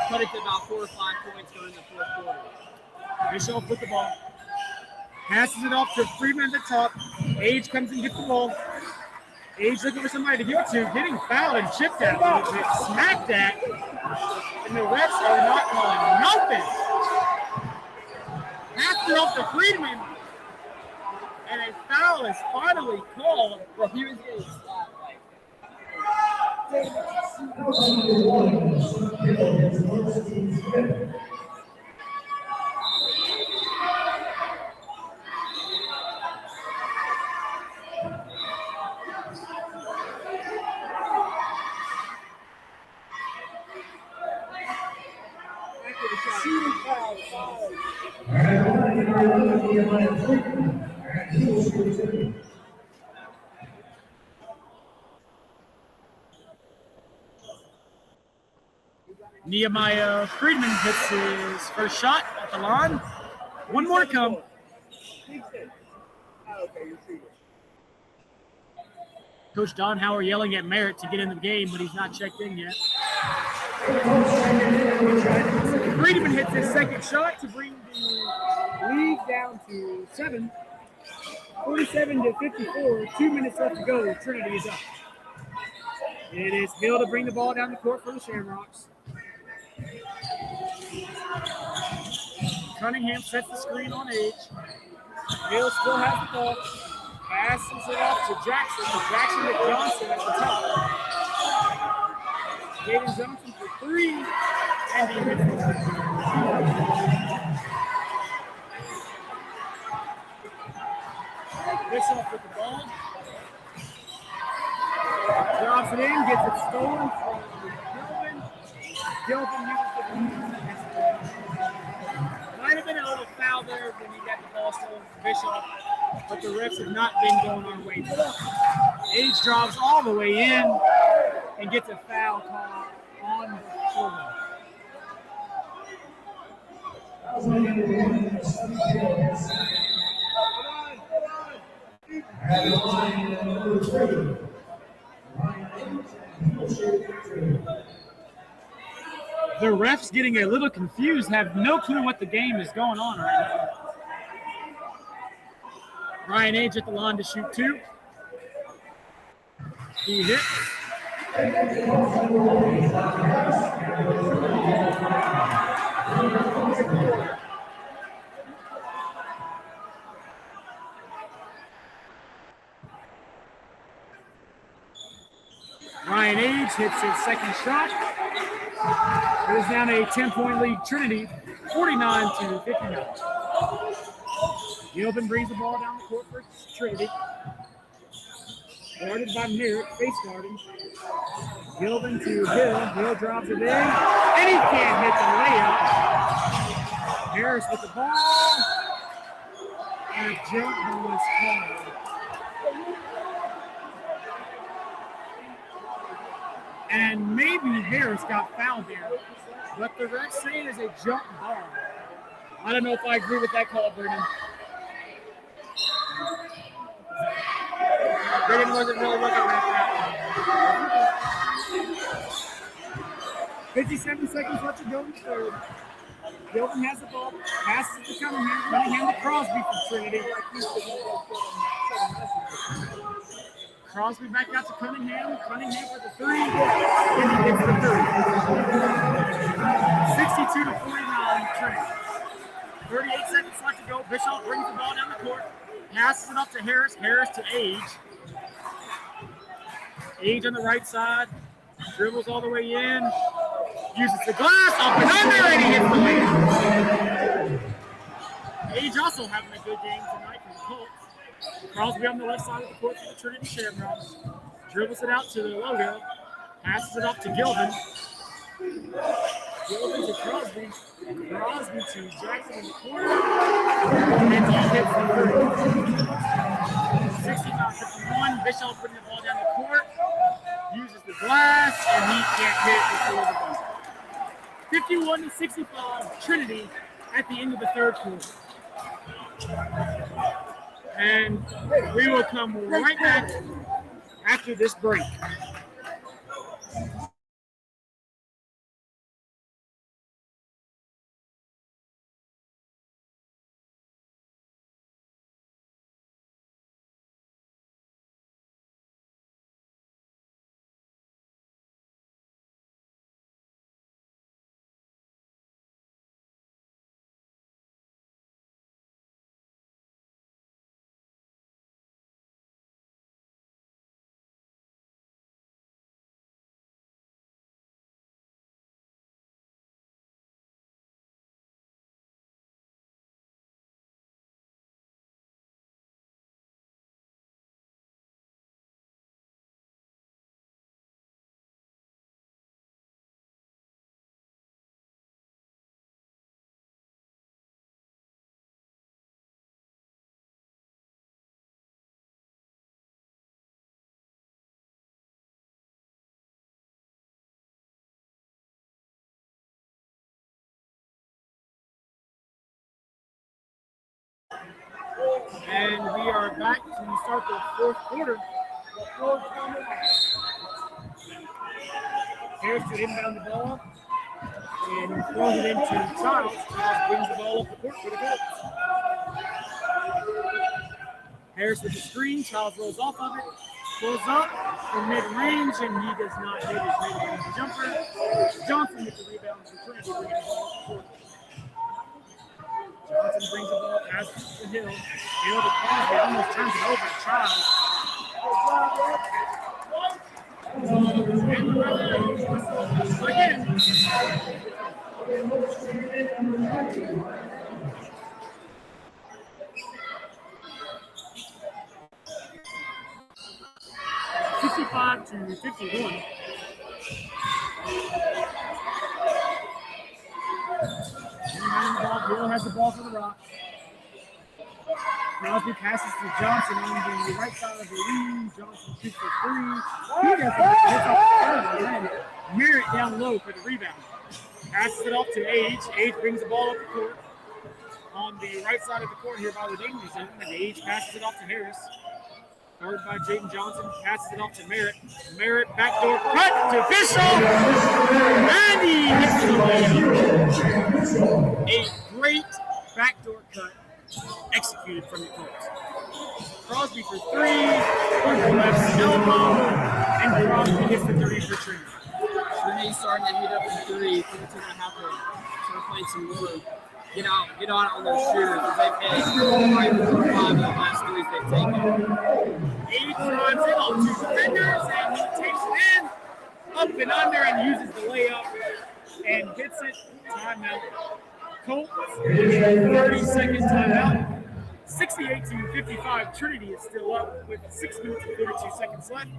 cut it to about 4 or 5 points during the 4th quarter. Bischoff with the ball. Passes it off to Friedman at the top. Age comes and gets the ball. Age looking for somebody to give it to. Getting fouled and chipped at a little bit. Smacked at. And the refs are not calling nothing. Passed it off to Friedman. And a foul is finally called. Well, he was getting slapped. Nehemiah Friedman hits his first shot at the line. One more to come. Coach Don Howard yelling at Merritt to get in the game, but he's not checked in yet. Friedman hits his second shot to bring the lead down to 7. 47-54, 2 minutes left to go. Trinity is up. It is Hill to bring the ball down the court for the Shamrocks. Cunningham sets the screen on Age. Hill still has the ball. Passes it off to Jackson. Jackson to Johnson at the top. Jaden Johnson for 3. And he hits the Bishop with the ball. Drops it in, gets it stolen from Gilvin. Gilvin uses the might have been a little foul there when he got the ball stolen from Bishop, but the refs have not been going our way today. Age drops all the way in and gets a foul call on the floor. The refs getting a little confused, have no clue what the game is going on right now. Ryan Age at the line to shoot 2. He hits. Ryan Age hits his second shot. It is now a 10-point lead, Trinity, 49-59. Gilvin brings the ball down the court for Trinity. Guarded by Merritt, face guarding. Gilvin to Hill. Hill drops it in, and he can't hit the layup. Harris with the ball, and a jump ball is called. And maybe Harris got fouled there, but the refs say it is a jump ball. I don't know if I agree with that call, Vernon. Vernon wasn't really looking at that. 57 seconds left to go in the third. Gilvin has the ball, passes it to Cunningham. Cunningham to Crosby for Trinity. Crosby back out to Cunningham. Cunningham for the 3. And he gets the 3. 62-49, Trinity. 38 seconds left to go. Bishop brings the ball down the court. Passes it up to Harris. Harris to Age. Age on the right side. Dribbles all the way in. Uses the glass. Up and under, and he hits the layup. Age also having a good game tonight for the Colts. Crosby on the left side of the court for the Trinity Shamrocks. Dribbles it out to the logo. Passes it up to Gilvin. Gilvin to Crosby. Crosby to Jackson in the corner. And he hits the 65-51. Bishop putting the ball down the court. Uses the glass, and he can't hit before the buzzer. 51-65, Trinity at the end of the third quarter. And we will come right back after this break. And we are back to start the fourth quarter. Harris to inbound the ball and throws it into Childs. Childs brings the ball up the court for the Colts. Harris with the screen. Childs rolls off of it. Pulls up from mid-range, and he does not hit his mid-range jumper. Johnson with the rebound for Trinity, bringing the ball up the court. Johnson brings the ball past the Hill. Hill to Crosby, almost turns it over to Childs. Again. 65 to 51. Hill has the ball for the Rock. Crosby passes to Johnson on the right side of the lane. Johnson shoots for three. He doesn't hit off the Merritt down low for the rebound. Passes it off to Age. Age brings the ball up the court. On the right side of the court here by the danger zone. And Age passes it off to Harris. Guarded by Jaden Johnson. Passes it off to Merritt. Merritt backdoor cut to Bishop. And he hits the layup. A great backdoor cut executed from the Colts. Crosby for three. On the left elbow. And Crosby hits the three for Trinity. Trinity's starting to heat up in three. They're going to have to start playing some more. Get out on those shooters because they've hit 4 or 5 of the last threes they've taken. Age drives in on two defenders and he takes it in, up and under, and uses the layup and hits it. Timeout. Colts, 30-second timeout. 68 to 55. Trinity is still up with 6 minutes and 32 seconds left.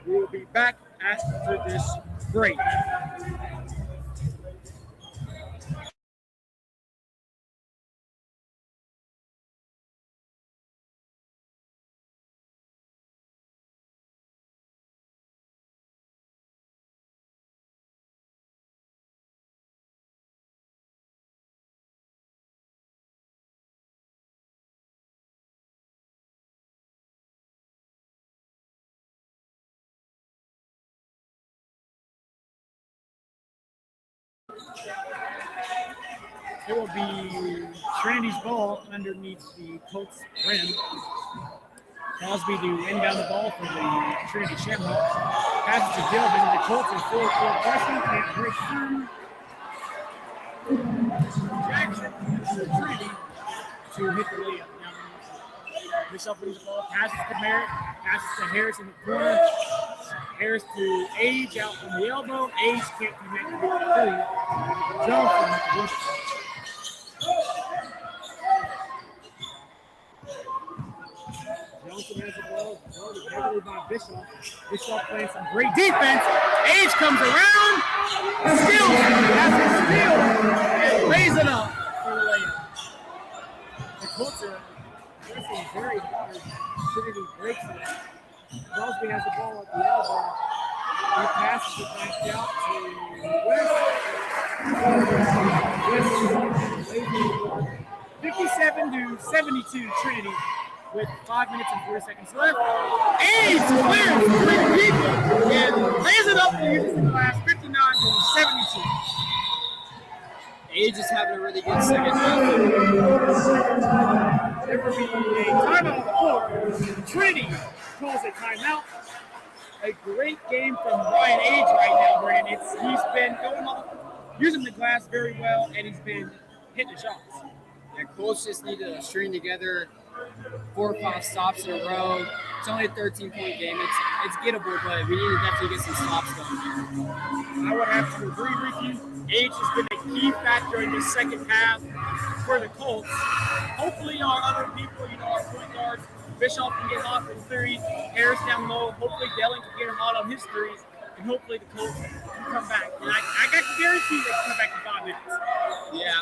We will be back after this break. It will be Trinity's ball underneath the Colts rim. Crosby to inbound the ball for the Trinity Shamrocks. Passes to Gilbin, and the Colts are full-court pressure. Can't break through. Jackson to Trinity to hit the layup down the Bishop brings the ball, passes to Merritt, passes to Harris in the corner. Harris to Age out from the elbow. Age can't connect with the three. Johnson with the whistle. Johnson has the ball, guarded heavily by Bishop. Bishop playing some great defense. Age comes around, steals, has a steal, and lays it up for the layup. The Colts are pressing very hard. Trinity breaks it. Crosby has the ball at the elbow. He passes it back out to West. 57 to 72 Trinity. With 5 minutes and 40 seconds left. Age clears 3 people and lays it up and uses the glass 59 to 72. Age is having a really good second half. There will be a timeout on the floor. Trinity calls a timeout. A great game from Ryan Age right now, Brandon. He's been going off, using the glass very well, and he's been hitting the shots. Yeah, Colts just need to string together 4 or 5 stops in a row. It's only a 13-point game. It's gettable, but we need to definitely get some stops going here. I would have to agree with you. Age has been a key factor in the second half for the Colts. Hopefully our other people, our point guards, Bishop can get hot from threes, Harris down low. Hopefully Dellen can get hot on his threes, and hopefully the Colts can come back. And I got to guarantee they can come back in 5 minutes. Yeah.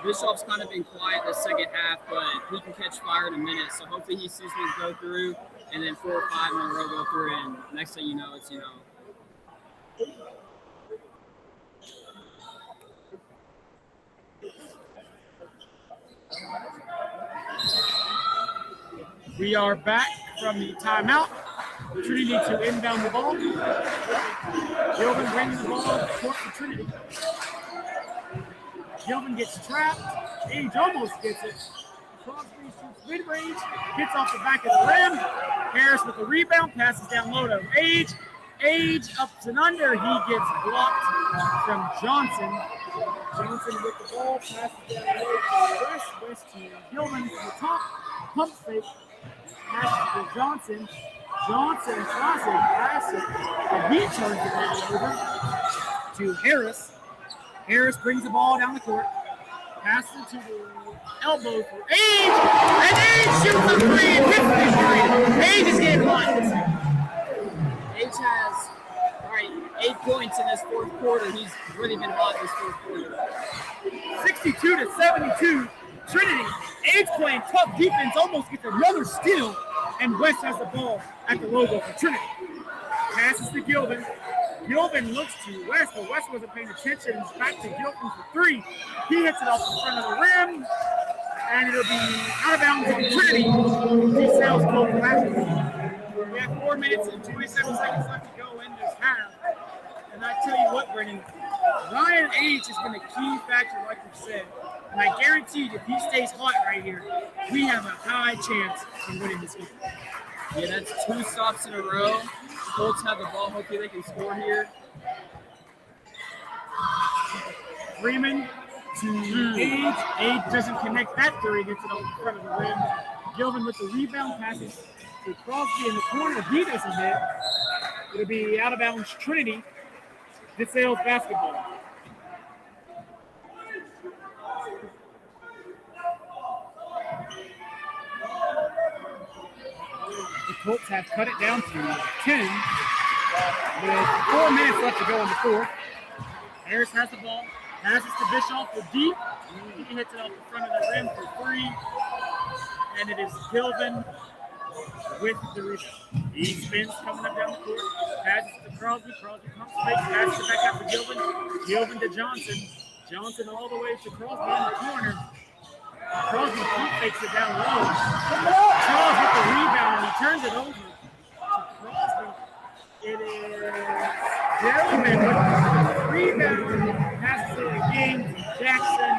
Bishop's kind of been quiet the second half, but he can catch fire in a minute. So hopefully he sees me go through, and then 4 or 5 in a row go through, and next thing you know, it's We are back from the timeout. Trinity to inbound the ball. Gilvin brings the ball up court for Trinity. Gilvin gets trapped. Age almost gets it. Crosby shoots mid-range, gets off the back of the rim. Harris with the rebound, passes down low to Age. Age up and under. He gets blocked from Johnson. Johnson with the ball, passes down low to West. West to Gilvin to the top. Pump fake. Passes to Johnson. Johnson tries to pass it, and he turns the ball over to Harris. Harris brings the ball down the court. Passes it to the elbow for Age, and Age shoots a three and hits the three. Age is getting hot. Age has 8 points in this fourth quarter. He's really been hot this fourth quarter. 62-72. Trinity. Age playing tough defense, almost gets another steal, and West has the ball at the logo for Trinity. Passes to Gilvin. Gilvin looks to West, but West wasn't paying attention. It's back to Gilvin for three. He hits it off the front of the rim, and it'll be out of bounds on Trinity. DeSales goal basketball. We have 4 minutes and 27 seconds left to go in this half. And I tell you what, Brennan, Ryan Age has been a key factor, like you said. And I guarantee if he stays hot right here, we have a high chance of winning this game. Yeah, that's 2 stops in a row. Colts have the ball. Hopefully they can score here. Freeman to Age. Age doesn't connect that three. Gets it on the front of the rim. Gilvin with the rebound, passes to Crosby in the corner. He doesn't hit. It'll be out of bounds Trinity. DeSales basketball. The Colts have cut it down to 10 with 4 minutes left to go in the fourth. Harris has the ball, passes to Bischoff for deep. He hits it off the front of the rim for three. And it is Gilvin with the rebound. He spins coming up down the court, passes to Crosby. Crosby pumps fake, passes it back out to Gilvin. Gilvin to Johnson. Johnson all the way to Crosby in the corner. Crosby pump fakes it down low. Charles with the rebound, and he turns it over to Crosby. It is Gilvin with the rebound, passes it again to Jackson,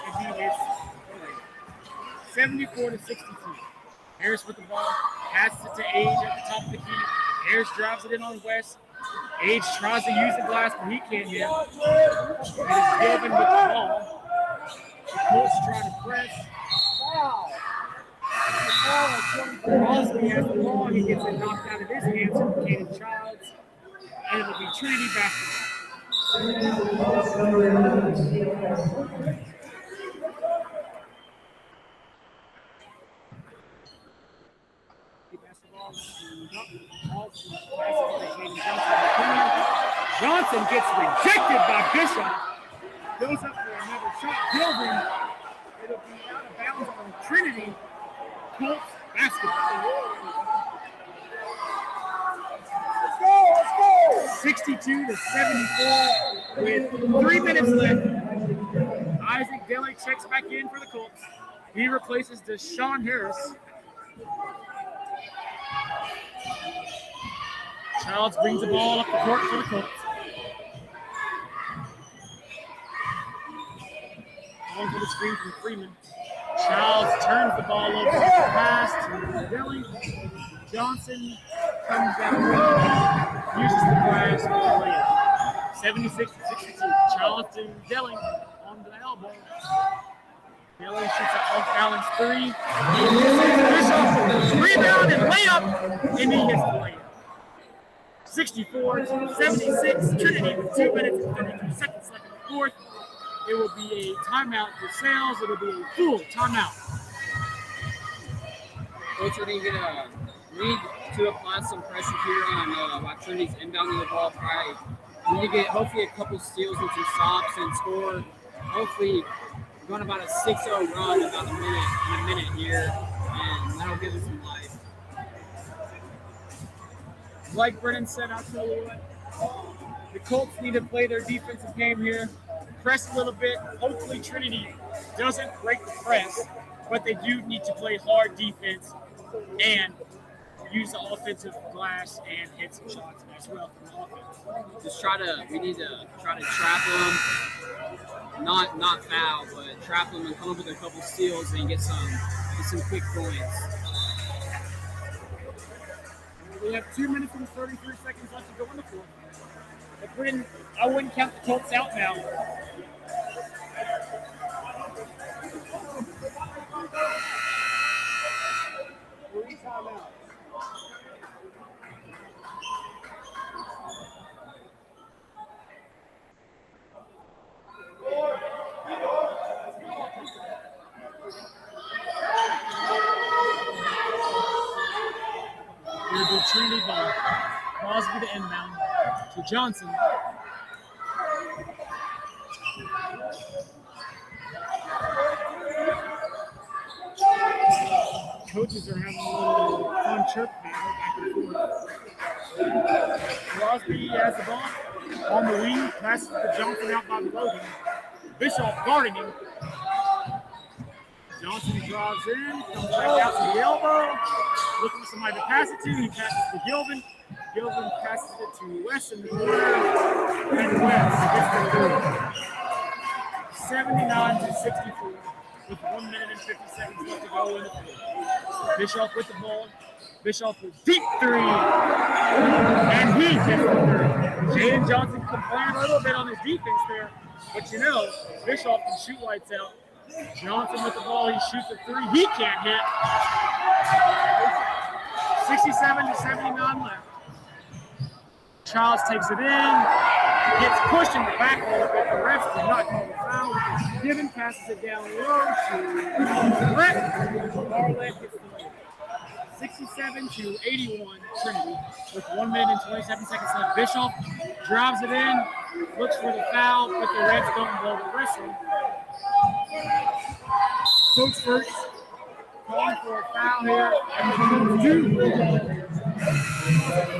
and he hits 74-62. Harris with the ball, passes it to Age at the top of the key. Harris drives it in on West. Age tries to use the glass, but he can't hit. And it's Gilvin with the ball. The Colts trying to press. Crosby has the ball. He gets it knocked out of his hands from Caden Childs. And it'll be Trinity basketball. Johnson gets rejected by Bishop. Goes up for another shot. Gilvin. It'll be out of bounds on Trinity. Colts basketball. Let's go. 62-74 with 3 minutes left. Isaac Daly checks back in for the Colts. He replaces Deshaun Harris. Childs brings the ball up the court for the Colts. Going for the screen from Freeman. Childs turns the ball over to the pass to Dilly. Johnson comes down the road, uses the glass for the layup. 76-62. Childs to Dilly on the elbow. Dilly shoots an off-balance three. Rebound and layup, and he hits the layup. 64-76. Trinity with 2 minutes and 32 seconds left in the fourth. It will be a timeout for DeSales. It'll be a full timeout. Coach, are going to need to apply some pressure here on while Trinity's inbounding the ball. We need to get hopefully a couple steals and some stops and score. Hopefully, we're going about a 6-0 run about a minute here, and that'll give us some life. Like Brennan said, I'll tell you what, the Colts need to play their defensive game here. Press a little bit. Hopefully Trinity doesn't break the press. but they do need to play hard defense and use the offensive glass and hit some shots as well from the offense. We need to try to trap them, not foul, but trap them and come up with a couple steals and get some quick points. We have 2 minutes and 33 seconds left to go in the fourth. I wouldn't count the Colts out now. Timeout. Here's the Trinity ball. Crosby to inbound to Johnson. Coaches are having a little fun chirp back and forth. Crosby has the ball on the wing, passes to Johnson out by the loading. Bischoff guarding him. Johnson drives in, comes back out to the elbow, looking for somebody to pass it to. He passes to Gilvin. Gilvin passes it to West in the corner, and West gets the three. 79-64 with 1 minute and 50 seconds left to go in the fourth. Bischoff with the ball. Bischoff with deep three, and he gets the three. Jaden Johnson complained a little bit on his defense there, but you know, Bischoff can shoot lights out. Johnson with the ball, he shoots a three, he can't hit. 67-79 left. Charles takes it in, gets pushed in the back a little bit. The refs did not call the foul. Given passes it down low to Barlett. Barlett gets the lead. 67-81 Trinity with 1 minute and 27 seconds left. Bischoff drives it in, looks for the foul, but the refs don't blow the whistle. Coach Furch calling for a foul here, and the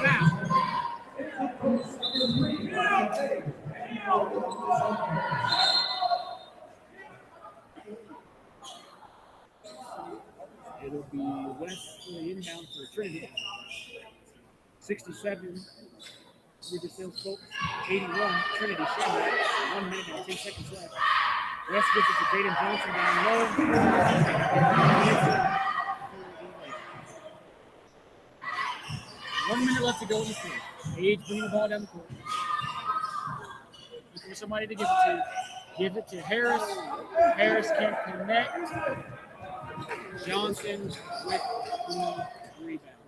foul. It'll be Wesley inbound for Trinity. 67 with DeSales Colts. 81 Trinity Shamrock. 1 minute and 10 seconds left. West gives it to Jaden Johnson down low. 1 minute left to go in the fourth. Age bringing the ball down the court. Looking for somebody to give it to. Give it to Harris. Harris can't connect. Johnson with the rebound.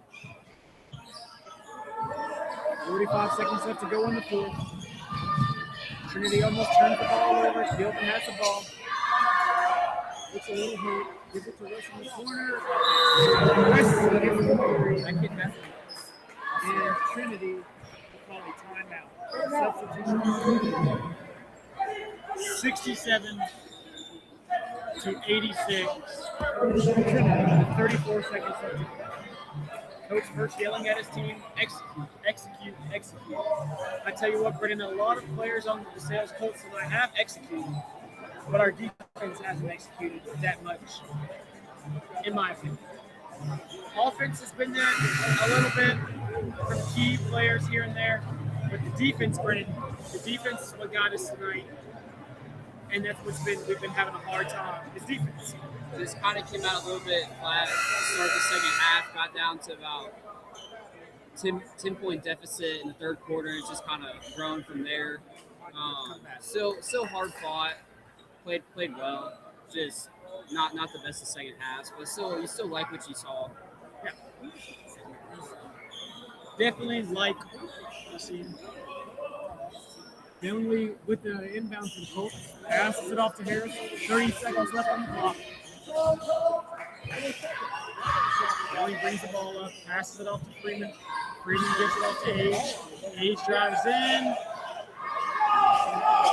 45 seconds left to go in the fourth. Trinity almost turns the ball over. Gilpin has the ball. It's a little hurt. Gives it to West in the corner. West gets the three. That kid has it. And Trinity will call a timeout. Substitution. 67-86. Trinity with 34 seconds left to go. Coach first yelling at his team, execute, execute, execute. I tell you what, Brendan, a lot of players on the DeSales Colts tonight have executed, but our defense hasn't executed that much, in my opinion. Offense has been there a little bit from key players here and there, but the defense, Brendan, the defense is what got us tonight, and that's we've been having a hard time. It's defense. Just kind of came out a little bit flat. Start the second half, got down to about 10-point deficit in the third quarter. It's just kind of grown from there. Still hard fought. Played well. Just not the best of second half, but still you still like what you saw. Yeah. Definitely like the scene. Dillonly with the inbound from Colts. Passes it off to Harris. 30 seconds left on the clock. Dillonly brings the ball up. Passes it off to Freeman. Freeman gives it off to Age. Age drives in.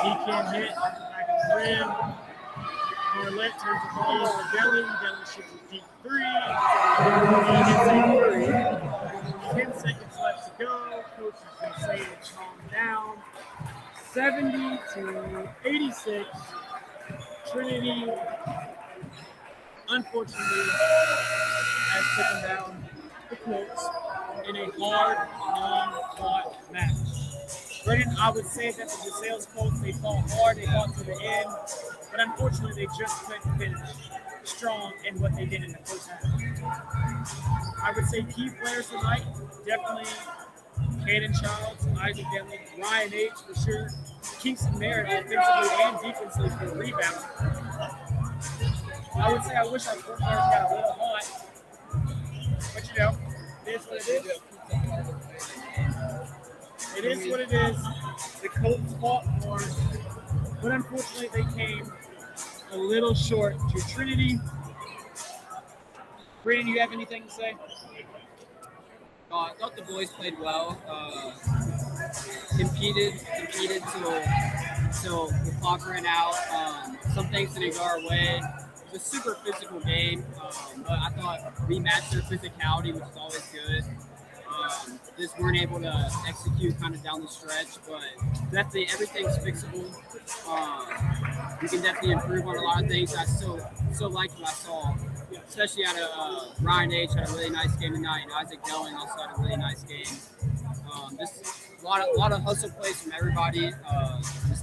He can't hit. Back of the rim. Corlett turns the ball over to Dillon. Dillon shoots a deep three. He hits a 10 seconds left to go. Coach is going to say to calm down. 70-86. Trinity unfortunately, has taken down the Colts in a hard, long-fought match. Brennan, I would say that the DeSales Colts, they fought hard, they fought to the end, but unfortunately, they just couldn't finish strong in what they did in the first half. I would say key players tonight, definitely Caden Childs, Isaac Denley, Ryan H. for sure, Kingston Merritt offensively and defensively for the rebound. I would say I wish our foot players got a little hot, but you know, it is what it is. It is what it is. The Colts fought more, but unfortunately they came a little short to Trinity. Brandon, you have anything to say? I thought the boys played well. Competed till the clock ran out. Some things didn't go our way. It was a super physical game, but I thought we matched their physicality, which is always good. Just weren't able to execute kind of down the stretch, but definitely everything's fixable. We can definitely improve on a lot of things. I still liked what I saw, especially out of Ryan H. had a really nice game tonight, and Isaac Delling also had a really nice game. Just a lot of hustle plays from everybody.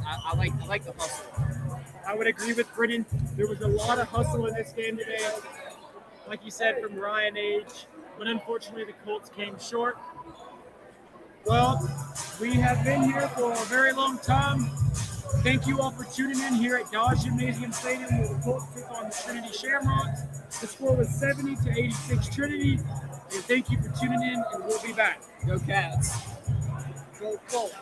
I like the hustle. I would agree with Brennan. There was a lot of hustle in this game today, like you said, from Ryan H., but unfortunately the Colts came short. Well, we have been here for a very long time. Thank you all for tuning in here at Dodge Gymnasium Stadium where the Colts took on the Trinity Shamrocks. The score was 70-86 Trinity. And thank you for tuning in, and we'll be back. Go Cats. Go Colts.